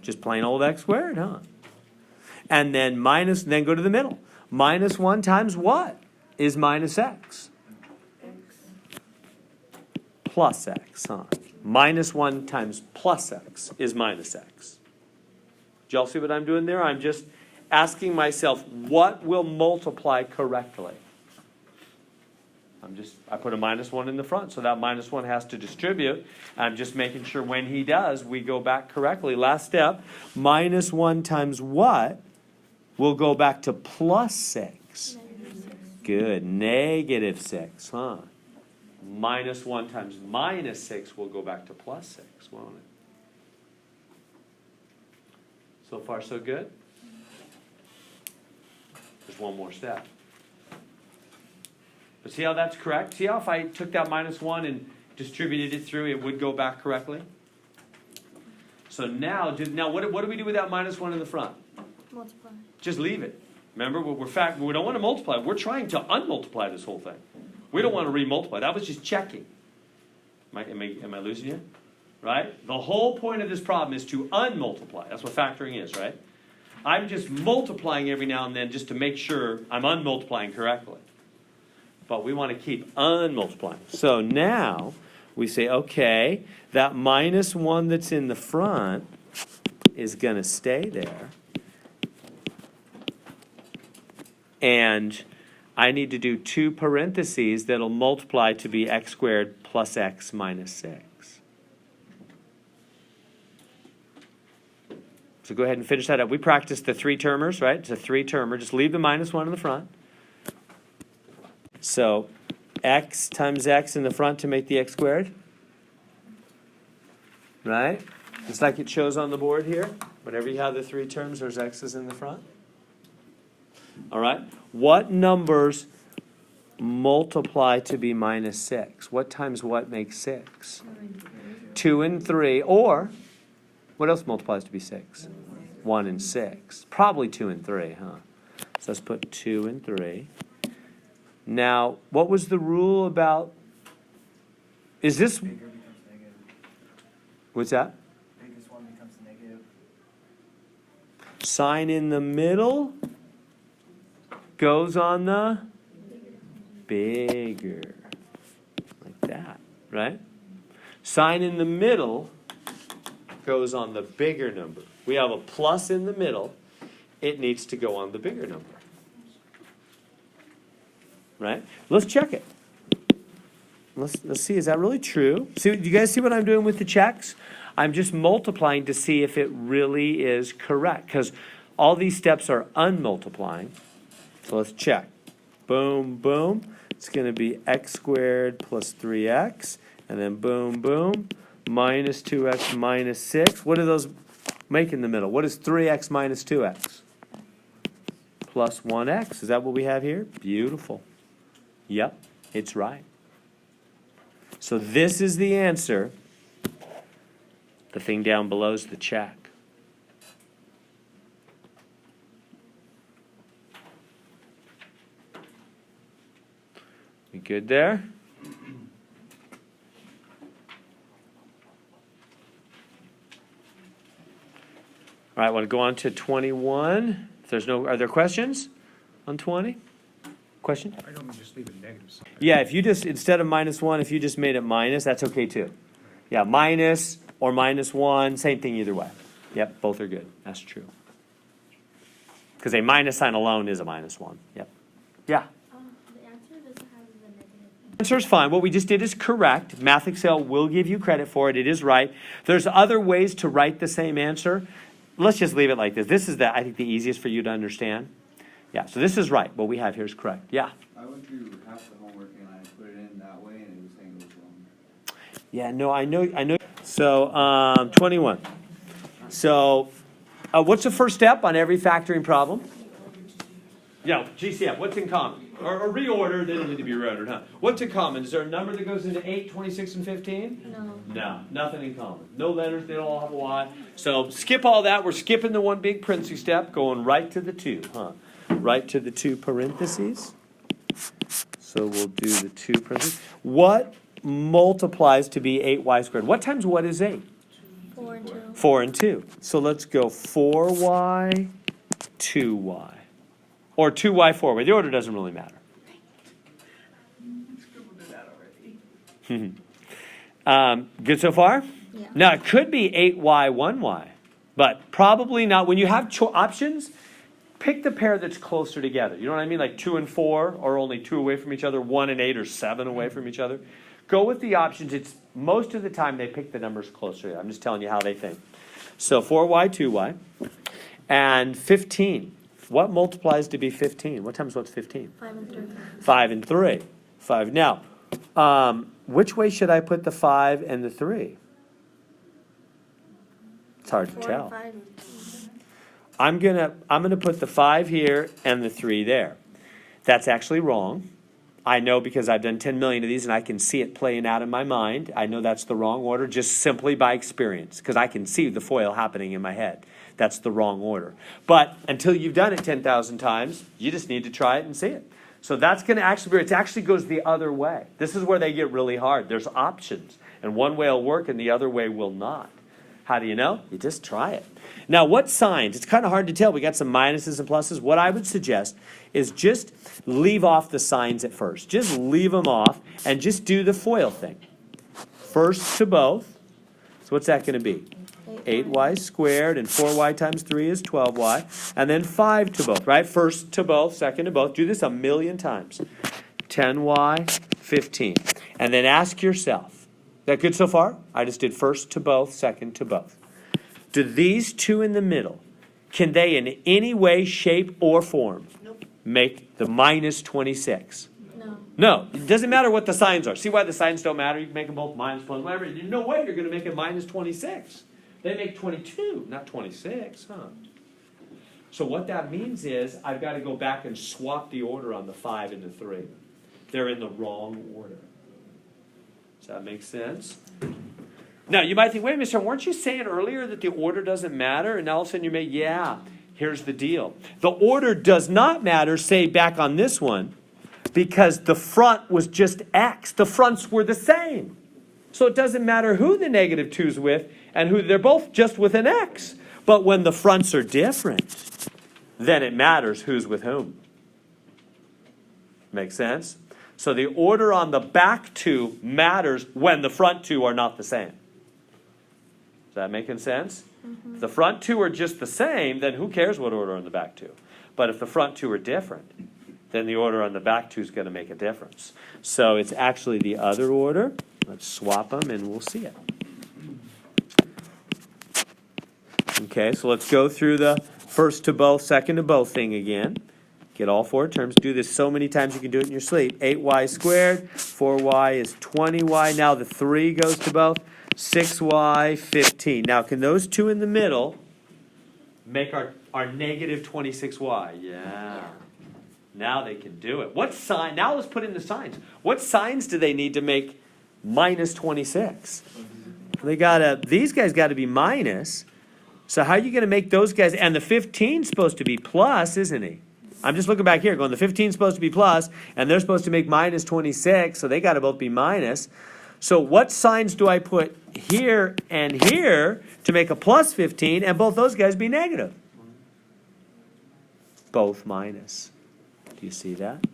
Just plain old x squared, huh? And then then go to the middle. -1 times what is minus x? Plus x, huh? -1 times plus x is minus x. Do y'all see what I'm doing there? I'm just asking myself, what will multiply correctly? I put a -1 in the front, so that -1 has to distribute. I'm just making sure when he does, we go back correctly. Last step, -1 times what will go back to plus 6? Good, -6, huh? -1 times -6 will go back to plus 6, won't it? So far, so good? There's one more step. But see how that's correct? See how if I took that -1 and distributed it through, it would go back correctly? So now what do we do with that -1 in the front? Multiply. Just leave it. Remember, we don't want to multiply. We're trying to unmultiply this whole thing. We don't want to remultiply. That was just checking. Am I losing you? Right? The whole point of this problem is to unmultiply. That's what factoring is, right? I'm just multiplying every now and then just to make sure I'm unmultiplying correctly. But we want to keep unmultiplying. So now we say, okay, that -1 that's in the front is going to stay there. And I need to do 2 parentheses that'll multiply to be x squared plus x minus 6. So go ahead and finish that up. We practiced the 3-termers, right? It's a 3-termer. Just leave the -1 in the front. So x times x in the front to make the x squared. Right? Just like it shows on the board here. Whenever you have the 3 terms, there's x's in the front. All right? What numbers multiply to be -6? What times what makes 6? 2 and 3. Or, what else multiplies to be 6? 1 and 6. Probably 2 and 3, huh? So let's put 2 and 3. Now, what was the rule about... Is this... Bigger becomes negative. What's that? Biggest one becomes negative. Sign in the middle goes on the bigger. Like that, right? Sign in the middle goes on the bigger number. We have a plus in the middle. It needs to go on the bigger number. Right? Let's check it. Let's see, is that really true? See, do you guys see what I'm doing with the checks? I'm just multiplying to see if it really is correct, because all these steps are unmultiplying. So let's check. Boom, boom. It's going to be x squared plus 3x, and then boom, boom, minus 2x minus 6. What do those make in the middle? What is 3x minus 2x? Plus 1x. Is that what we have here? Beautiful. Yep, it's right. So this is the answer. The thing down below is the check. We good there? All right, I want to go on to 21. If there's no, are there questions on 20? Question? I don't just leave a negative sign. Yeah, if you just, instead of -1, if you just made it minus, that's okay too. Yeah, minus or -1, same thing either way. Yep, both are good. That's true. Because a minus sign alone is a -1. Yep. Yeah. The answer doesn't have the negative. Answer's fine. What we just did is correct. Math Excel will give you credit for it. It is right. There's other ways to write the same answer. Let's just leave it like this. This is, I think, the easiest for you to understand. Yeah, so this is right. What we have here is correct. Yeah. I went through half the homework and I put it in that way and it was saying it was wrong. Yeah, no, I know. So, 21. So, what's the first step on every factoring problem? Yeah, GCF. What's in common? Or reorder, they don't need to be reordered, huh? What's in common? Is there a number that goes into 8, 26, and 15? No. No, nothing in common. No letters, they don't all have a Y. So skip all that. We're skipping the one big parenthesis step, going right to the 2, huh? Right to the 2 parentheses. So we'll do the 2 parentheses. What multiplies to be 8y squared? What times what is 8? 4 and 2. 4 and 2. So let's go 4y, 2y. Or 2y, 4y. The order doesn't really matter. Good so far? Yeah. Now, it could be 8y, 1y. But probably not. When you have options, pick the pair that's closer together. You know what I mean? Like 2 and 4 are only 2 away from each other. 1 and 8 are 7 away from each other. Go with the options. It's most of the time they pick the numbers closer. I'm just telling you how they think. So 4y, 2y. And 15. What multiplies to be 15? What times what's 15? 5 and 3. 5 and 3. 5. Now, which way should I put the 5 and the 3? It's hard to 4 tell. and 5. I'm gonna put the 5 here and the 3 there. That's actually wrong. I know because I've done 10 million of these and I can see it playing out in my mind. I know that's the wrong order just simply by experience because I can see the FOIL happening in my head. That's the wrong order. But until you've done it 10,000 times, you just need to try it and see it. So that's going to actually, it actually goes the other way. This is where they get really hard. There's options. And one way will work and the other way will not. How do you know? You just try it. Now, what signs? It's kind of hard to tell. We got some minuses and pluses. What I would suggest is just leave off the signs at first. Just leave them off and just do the FOIL thing. First to both. So what's that going to be? 8y squared, and 4y times 3 is 12y. And then 5 to both, right? First to both, second to both. Do this a million times. 10y, 15. And then ask yourself, is that good so far? I just did first to both, second to both. Do these two in the middle, can they in any way, shape, or form make the minus 26? No. No, it doesn't matter what the signs are. See why the signs don't matter? You can make them both minus, plus, whatever. There's no way you're going to make it minus 26. They make 22, not 26, huh? So what that means is I've got to go back and swap the order on the 5 and the 3. They're in the wrong order. Does that make sense? Now, you might think, wait a minute, weren't you saying earlier that the order doesn't matter? And all of a sudden you may, yeah, here's the deal. The order does not matter, say, back on this one, because the front was just X. The fronts were the same. So it doesn't matter who the negative 2's with and who, they're both just with an X. But when the fronts are different, then it matters who's with whom. Make sense? So the order on the back 2 matters when the front 2 are not the same. Is that making sense? Mm-hmm. If the front 2 are just the same, then who cares what order on the back 2? But if the front 2 are different, then the order on the back 2 is going to make a difference. So it's actually the other order. Let's swap them and we'll see it. Okay, so let's go through the first to both, second to both thing again. Get all 4 terms. Do this so many times you can do it in your sleep. 8y squared, 4y is 20y. Now the 3 goes to both. 6y, 15. Now can those 2 in the middle make our negative 26y? Yeah. Now they can do it. What sign? Now let's put in the signs. What signs do they need to make minus 26. These guys got to be minus. So how are you going to make those guys, and the 15's supposed to be plus, isn't he? I'm just looking back here going, the 15's supposed to be plus, and they're supposed to make minus 26, so they got to both be minus. So what signs do I put here and here to make a plus 15, and both those guys be negative? Both minus. Do you see that?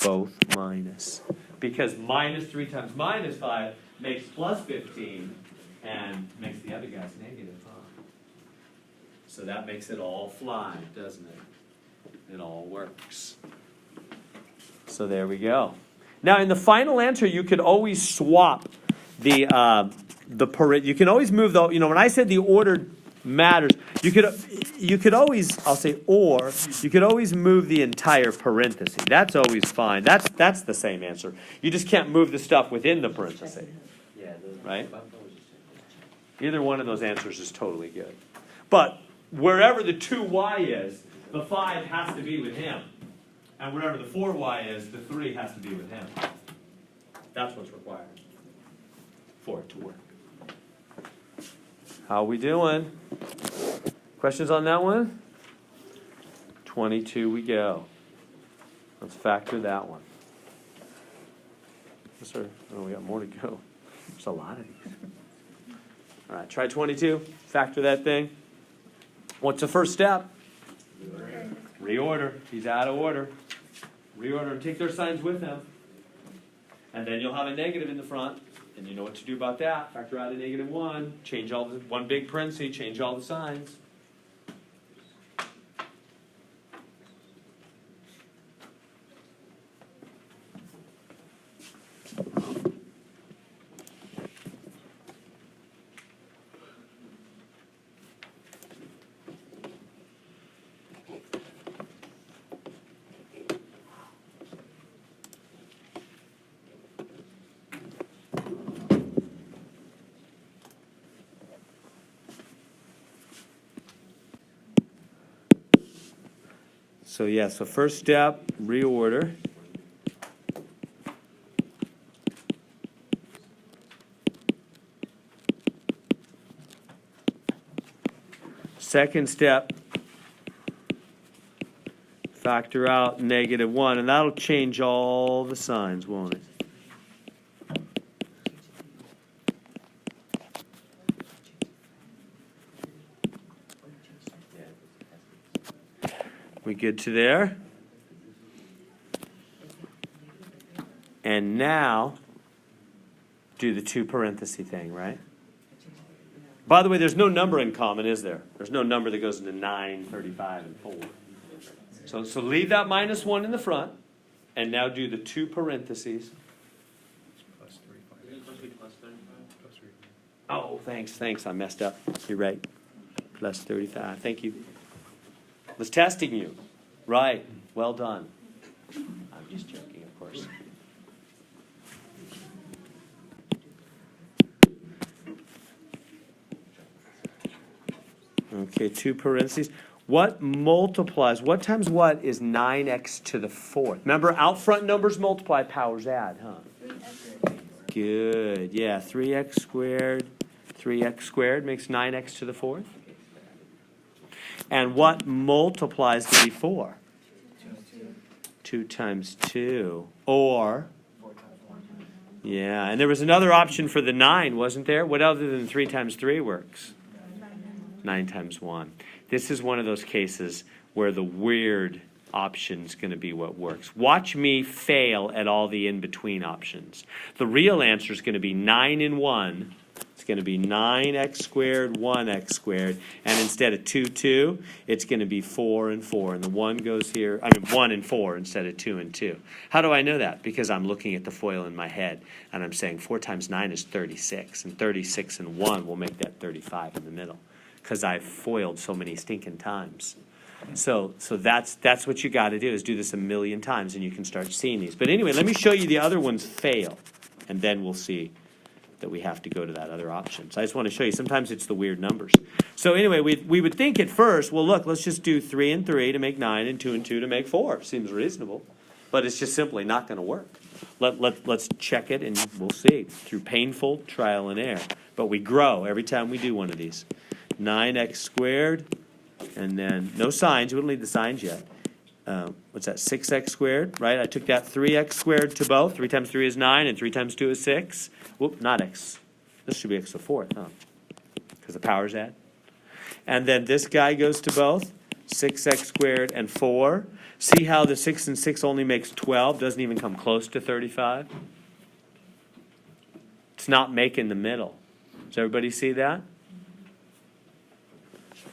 Both minus. Because minus 3 times minus 5 makes plus 15 and makes the other guys negative, huh? So that makes it all fly, doesn't it? It all works. So there we go. Now in the final answer, you could always swap you can always move the, when I said the order matters, you could always, I'll say or, you could always move the entire parenthesis. That's always fine. That's the same answer. You just can't move the stuff within the parenthesis. Yeah, Right? Either one of those answers is totally good. But wherever the 2y is, the 5 has to be with him. And wherever the 4y is, the 3 has to be with him. That's what's required for it to work. How we doing? Questions on that one? 22 we go. Let's factor that one. Yes, sir. Oh, we got more to go. There's a lot of these. All right, try 22. Factor that thing. What's the first step? Reorder. He's out of order. Reorder and take their signs with them. And then you'll have a negative in the front. And you know what to do about that. Factor out a -1. Change all the, one big parenthesis, change all the signs. So first step, reorder. Second step, factor out -1, and that'll change all the signs, won't it? We good to there? And now, do the 2 parenthesis thing, right? By the way, there's no number in common, is there? There's no number that goes into 9, 35, and 4. So leave that -1 in the front, and now do the 2 parentheses. Plus 35. Isn't it supposed to be plus 35? Plus 35. Oh, thanks. I messed up. You're right. Plus 35. Thank you. Was testing you. Right. Well done. I'm just joking, of course. Okay, 2 parentheses. What multiplies? What times what is 9x to the 4th? Remember, out front numbers multiply, powers add, huh? Good. Yeah, 3x squared. 3x squared makes 9x to the 4th. And what multiplies to be 4? 2 times 2. Or, 4 times 1. yeah, and there was another option for the 9, wasn't there? What other than 3 times 3 works? 9 times 1. This is one of those cases where the weird option's going to be what works. Watch me fail at all the in-between options. The real answer is going to be 9 and 1. It's going to be 9x squared, 1x squared. And instead of 2, 2, it's going to be 4 and 4. And the 1 goes here, 1 and 4 instead of 2 and 2. How do I know that? Because I'm looking at the FOIL in my head. And I'm saying 4 times 9 is 36. And 36 and 1 will make that 35 in the middle. Because I've FOILed so many stinking times. So that's what you got to do, is do this a million times, and you can start seeing these. But anyway, let me show you the other ones fail. And then we'll see that we have to go to that other option. So I just want to show you. Sometimes it's the weird numbers. So anyway, we would think at first, well, look, let's just do 3 and 3 to make 9 and 2 and 2 to make 4. Seems reasonable. But it's just simply not going to work. let's check it, and we'll see through painful trial and error. But we grow every time we do one of these. 9x squared, and then no signs. We don't need the signs yet. What's that? 6x squared, right? I took that 3x squared to both. 3 times 3 is 9, and 3 times 2 is 6. Whoop, not x. This should be x to the fourth, huh? Because the powers add. And then this guy goes to both. 6x squared and 4. See how the 6 and 6 only makes 12, doesn't even come close to 35? It's not making the middle. Does everybody see that?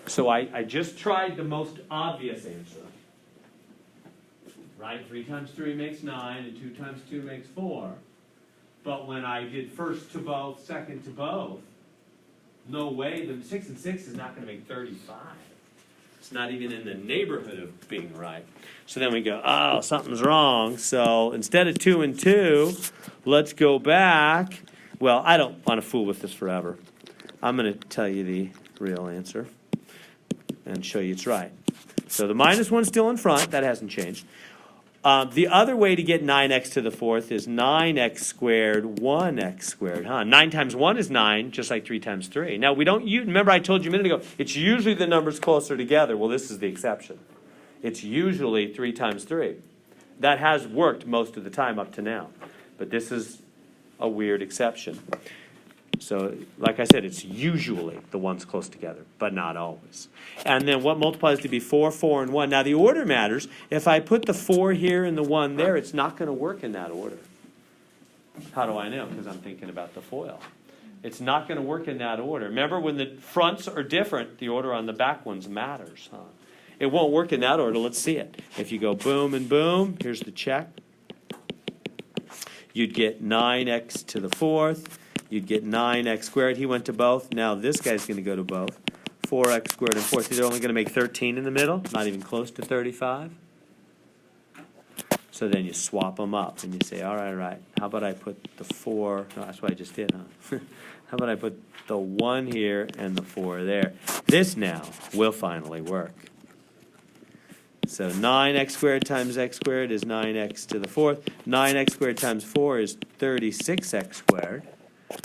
So I just tried the most obvious answer. Right? 3 times 3 makes 9, and 2 times 2 makes 4. But when I did first to both, second to both, no way, the 6 and 6 is not going to make 35. It's not even in the neighborhood of being right. So then we go, oh, something's wrong. So instead of 2 and 2, let's go back. Well, I don't want to fool with this forever. I'm going to tell you the real answer and show you it's right. So the minus 1's still in front. That hasn't changed. The other way to get 9x to the fourth is 9x squared, 1x squared, huh? 9 times 1 is 9, just like 3 times 3. Now, we don't remember I told you a minute ago, it's usually the numbers closer together. Well, this is the exception. It's usually 3 times 3. That has worked most of the time up to now. But this is a weird exception. So, like I said, it's usually the ones close together, but not always. And then what multiplies to be 4, 4, and 1? Now, the order matters. If I put the 4 here and the 1 there, it's not going to work in that order. How do I know? Because I'm thinking about the FOIL. It's not going to work in that order. Remember, when the fronts are different, the order on the back ones matters. Huh? It won't work in that order. Let's see it. If you go boom and boom, here's the check. You'd get 9x to the fourth. You'd get 9x squared. He went to both. Now this guy's going to go to both. 4x squared and 4. They're only going to make 13 in the middle, not even close to 35. So then you swap them up and you say, all right. How about I put the 4? No, that's what I just did, huh? How about I put the 1 here and the 4 there? This now will finally work. So 9x squared times x squared is 9x to the fourth. 9x squared times 4 is 36x squared.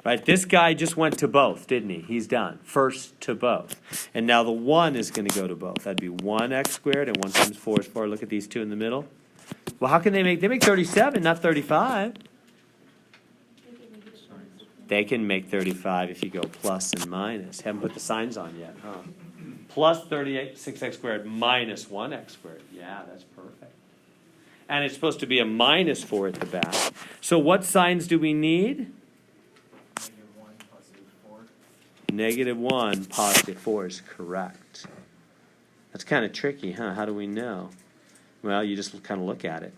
Right, this guy just went to both, didn't he? He's done. First to both. And now the 1 is going to go to both. That'd be 1x squared, and 1 times 4 is 4. Look at these two in the middle. Well, how can they make 37, not 35? They can make 35 if you go plus and minus. Haven't put the signs on yet, huh? Plus 6x squared minus 1x squared. Yeah, that's perfect. And it's supposed to be a minus 4 at the back. So what signs do we need? -1, positive 4 is correct. That's kind of tricky, huh? How do we know? Well, you just kind of look at it.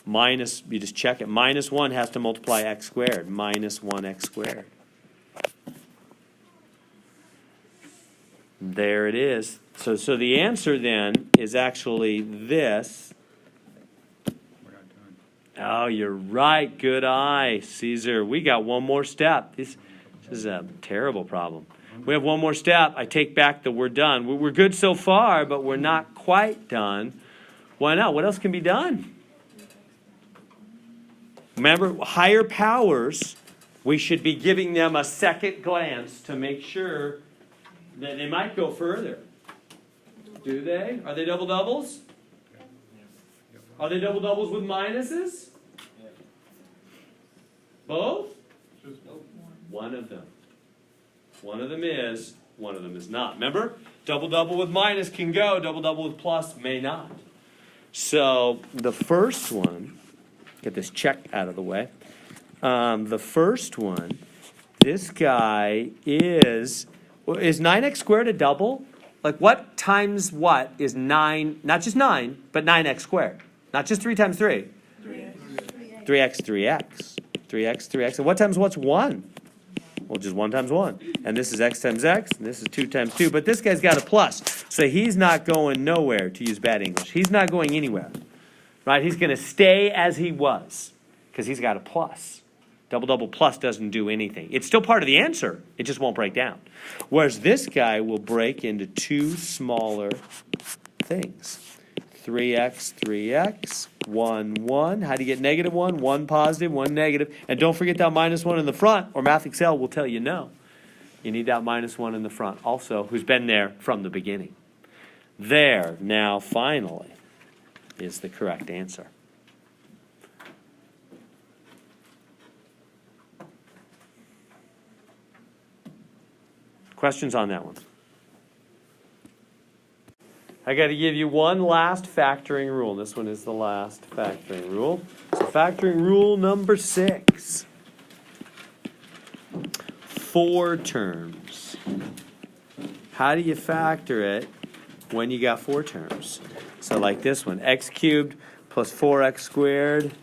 You just check it. -1 has to multiply x squared. -1x squared. There it is. So the answer then is actually this. We're not done. Oh, you're right. Good eye, Caesar. We got one more step. This is a terrible problem. We have one more step. I take back the we're done. We're good so far, but we're not quite done. Why not? What else can be done? Remember, higher powers, we should be giving them a second glance to make sure that they might go further. Do they? Are they double doubles? Are they double doubles with minuses? Both? One of them. One of them is, one of them is not. Remember? Double double with minus can go, double double with plus may not. So the first one, get this check out of the way. The first one, this guy is 9x squared a double? Like what times what is 9, not just 9, but 9x squared. Not just 3 times 3. 3x. And what times what's 1? Well, just 1 times 1. And this is x times x, and this is 2 times 2. But this guy's got a plus. So he's not going nowhere, to use bad English. He's not going anywhere. Right? He's going to stay as he was because he's got a plus. Double plus doesn't do anything. It's still part of the answer. It just won't break down. Whereas this guy will break into 2 smaller things. 3x, 3x, 1, 1. How do you get negative 1? 1 positive, 1 negative. And don't forget that minus 1 in the front, or Math Excel will tell you no. You need that minus 1 in the front also, who's been there from the beginning. There, now finally, is the correct answer. Questions on that one? I got to give you one last factoring rule. This one is the last factoring rule. So factoring rule number 6. 4 terms. How do you factor it when you got 4 terms? So like this one, x cubed plus 4x squared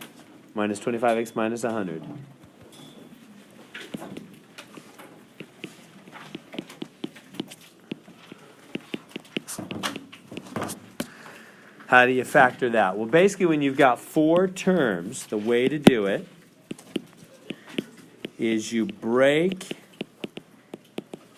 minus 25x minus 100. How do you factor that? Well, basically when you've got 4 terms, the way to do it is you break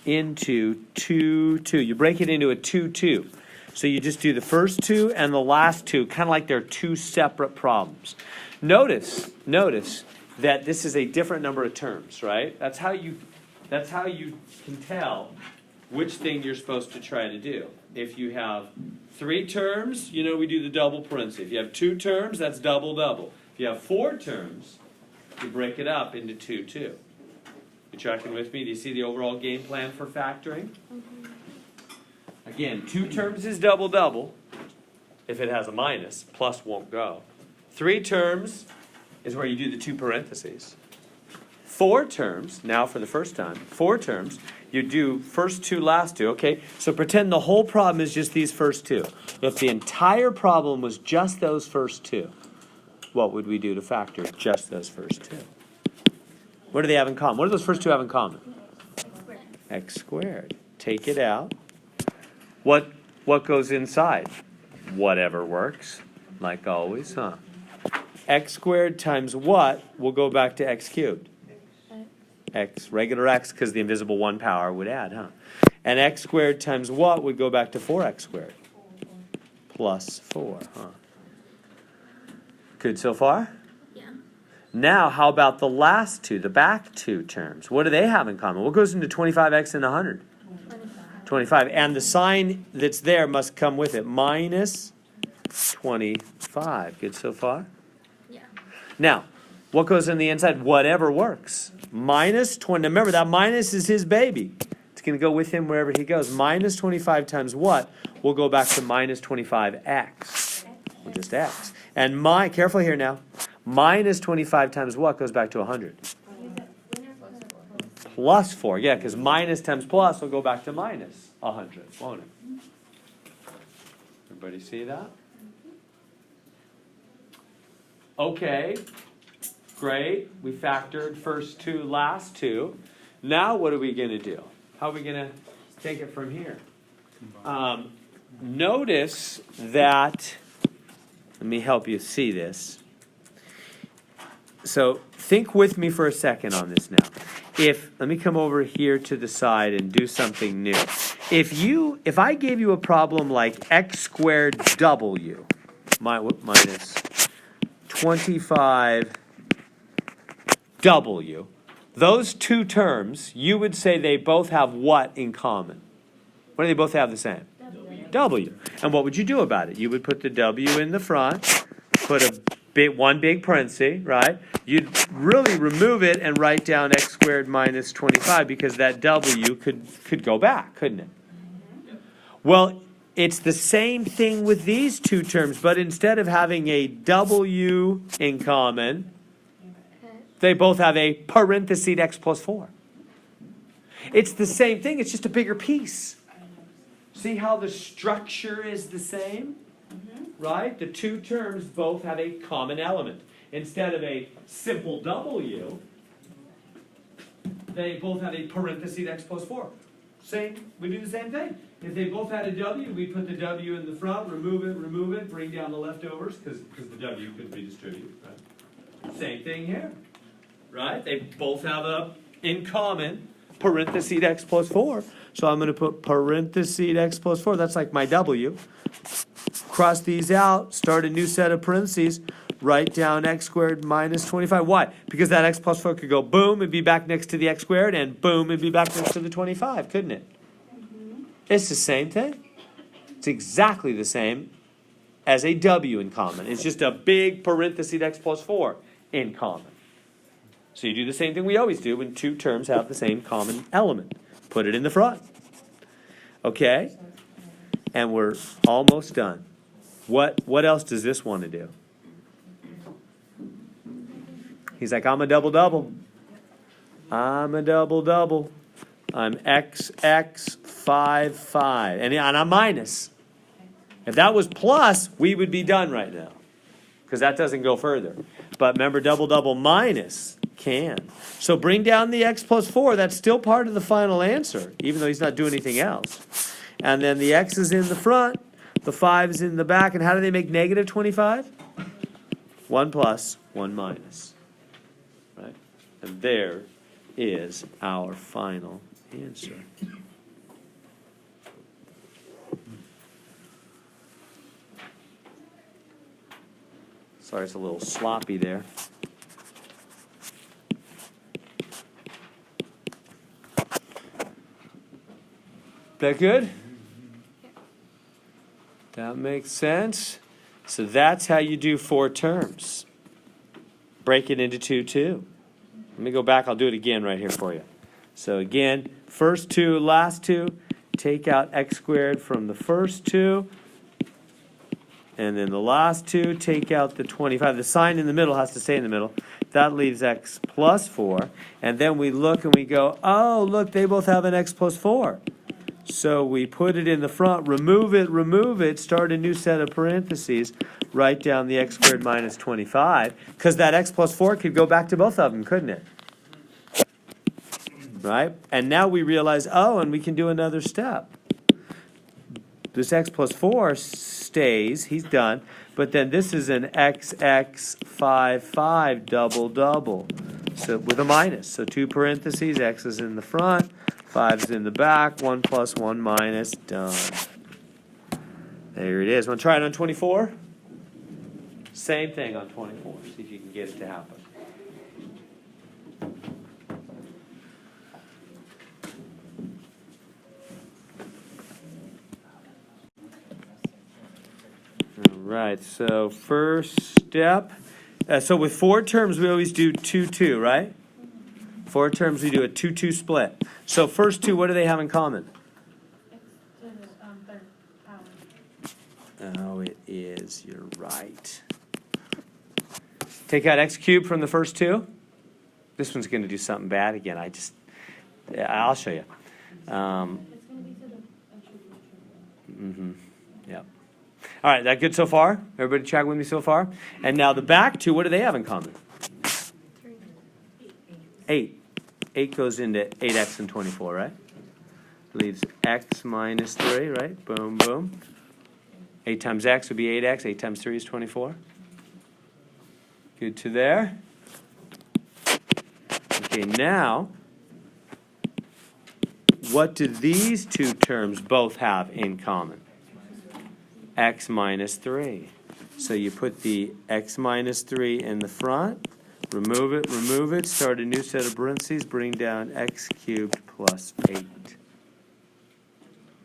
into 2, 2. You break it into a 2, 2. So you just do the first 2 and the last 2, kind of like they're 2 separate problems. Notice that this is a different number of terms, right? That's how you can tell which thing you're supposed to try to do. If you have 3 terms, we do the double parenthesis. If you have 2 terms, that's double, double. If you have 4 terms, you break it up into 2, 2. You tracking with me? Do you see the overall game plan for factoring? Mm-hmm. Again, 2 terms is double, double. If it has a minus, plus won't go. 3 terms is where you do the 2 parentheses. 4 terms, now for the first time, 4 terms, you do first 2, last 2. Okay, so pretend the whole problem is just these first 2. If the entire problem was just those first 2, what would we do to factor just those first 2? What do they have in common? What do those first 2 have in common? X squared. Take it out. What goes inside? Whatever works, like always, huh? X squared times what will go back to x cubed? X, regular x, because the invisible 1 power would add, huh? And x squared times what would go back to 4x squared? Plus 4, huh? Good so far? Yeah. Now, how about the last 2, the back 2 terms? What do they have in common? What goes into 25x and 100? 25. And the sign that's there must come with it. Minus 25. Good so far? Yeah. Now, what goes in the inside? Whatever works. Minus 20. Remember, that minus is his baby. It's going to go with him wherever he goes. Minus 25 times what? We'll go back to minus 25x. Well, just x. And careful here now. Minus 25 times what goes back to 100? Plus 4. Yeah, because minus times plus will go back to minus 100, won't it? Everybody see that? Okay. Great. We factored first 2, last 2. Now what are we going to do? How are we going to take it from here? Notice that, let me help you see this. So think with me for a second on this now. Let me come over here to the side and do something new. If I gave you a problem like x squared w minus 25 w, those 2 terms, you would say they both have what in common? What do they both have the same? W. And what would you do about it? You would put the w in the front, put one big parenthesis, right? You'd really remove it and write down x squared minus 25 because that w could go back, couldn't it? Well, it's the same thing with these 2 terms, but instead of having a w in common, they both have a parenthesis x plus 4. It's the same thing, it's just a bigger piece. See how the structure is the same? Right? The 2 terms both have a common element. Instead of a simple w, they both have a parenthesis x plus 4. We do the same thing. If they both had a w, we put the w in the front, remove it, bring down the leftovers, because the w could be distributed. Right? Same thing here. Right? They both have in common parenthesis x plus 4. So I'm going to put parenthesis x plus 4. That's like my w. cross these out, start a new set of parentheses, write down x squared minus 25. Why? Because that x plus 4 could go boom and be back next to the x squared, and boom and be back next to the 25, couldn't it? It's the same thing. It's exactly the same as a w in common. It's just a big parenthesis x plus 4 in common. So you do the same thing we always do when two terms have the same common element. Put it in the front. Okay? And we're almost done. What else does this want to do? He's like, I'm a double-double. I'm a double-double. I'm XX 5, 5. And I'm minus. If that was plus, we would be done right now. Because that doesn't go further. But remember, double-double minus can. So bring down the x plus 4. That's still part of the final answer, even though he's not doing anything else. And then the x is in the front, the 5 is in the back. And how do they make negative 25? 1 plus, 1 minus. Right? And there is our final answer. Sorry, it's a little sloppy there. That good? That makes sense. So that's how you do 4 terms. Break it into 2, 2. Let me go back. I'll do it again right here for you. So again, first 2, last 2. Take out x squared from the first 2. And then the last 2, take out the 25. The sign in the middle has to stay in the middle. That leaves x plus 4. And then we look and we go, oh, look, they both have an x plus 4. So we put it in the front, remove it, start a new set of parentheses, write down the x squared minus 25, because that x plus 4 could go back to both of them, couldn't it? Right? And now we realize, oh, and we can do another step. This x plus 4 stays, he's done, but then this is an XX 5, 5 double-double, so with a minus. So 2 parentheses, x is in the front, 5's in the back, 1 plus 1 minus, done. There it is. Want to try it on 24? Same thing on 24. See if you can get it to happen. All right, so first step. So with 4 terms, we always do 2, 2, right? 4 terms, we do a 2, 2 split. So first 2, what do they have in common? It's the third power. Oh, it is. You're right. Take out x cubed from the first 2. This one's going to do something bad again. I'll show you. It's going to be to the Yep. All right, that good so far? Everybody check with me so far? And now the back 2, what do they have in common? 8. 8 goes into 8x and 24, right? Leaves x minus 3, right? Boom, boom. 8 times x would be 8x. 8 times 3 is 24. Good to there. Okay, now, what do these 2 terms both have in common? X minus 3. So you put the x minus 3 in the front. Remove it, start a new set of parentheses, bring down x cubed plus 8.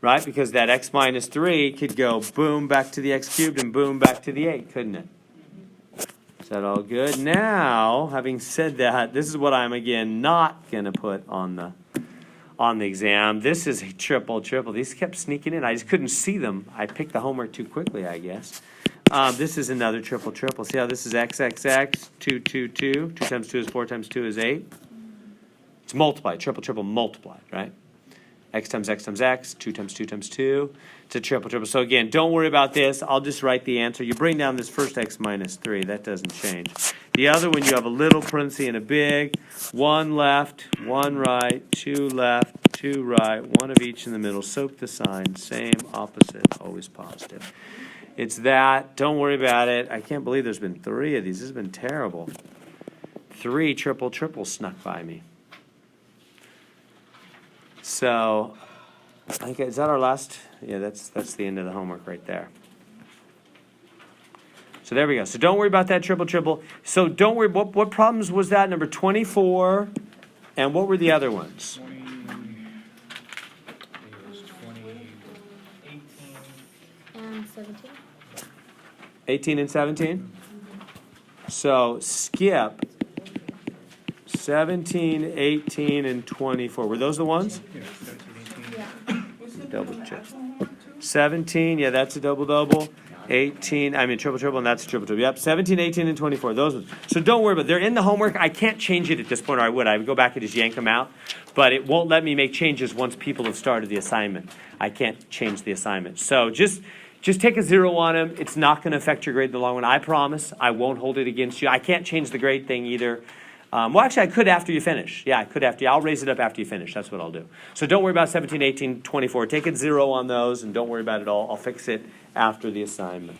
Right? Because that x minus 3 could go boom back to the x cubed and boom back to the 8, couldn't it? Is that all good? Now, having said that, this is what I'm, again, not going to put on the exam. This is a triple. These kept sneaking in. I just couldn't see them. I picked the homework too quickly, I guess. This is another triple. See how this is x, 2, 2, 2. 2 times 2 is 4 times 2 is 8. It's multiplied, triple multiplied, right? X times x times x, 2 times 2 times 2. It's a triple. So again, don't worry about this. I'll just write the answer. You bring down this first x minus 3. That doesn't change. The other one, you have a little parenthesis and a big. 1 left, 1 right, 2 left, 2 right, 1 of each in the middle. Soak the sign. Same, opposite, always positive. It's that. Don't worry about it. I can't believe there's been 3 of these. This has been terrible. 3 triple snuck by me. So, I think, is that our last? Yeah, that's the end of the homework right there. So there we go. So don't worry about that triple. So don't worry. What problems was that? Number 24. And what were the other ones? 20, it was 20, 18. And 17. 18 and 17? So skip 17, 18, and 24. Were those the ones? Yeah, 17, 18. Yeah. Double check. 17, yeah, that's a double. 18, triple, and that's a triple. Yep, 17, 18, and 24. Those ones. So don't worry about it. They're in the homework. I can't change it at this point, or I would. I would go back and just yank them out. But it won't let me make changes once people have started the assignment. I can't change the assignment. So just take a 0 on them. It's not going to affect your grade in the long run. I promise. I won't hold it against you. I can't change the grade thing either. Well, actually, I could after you finish. Yeah, I could after you. I'll raise it up after you finish. That's what I'll do. So don't worry about 17, 18, 24. Take a 0 on those, and don't worry about it all. I'll fix it after the assignment.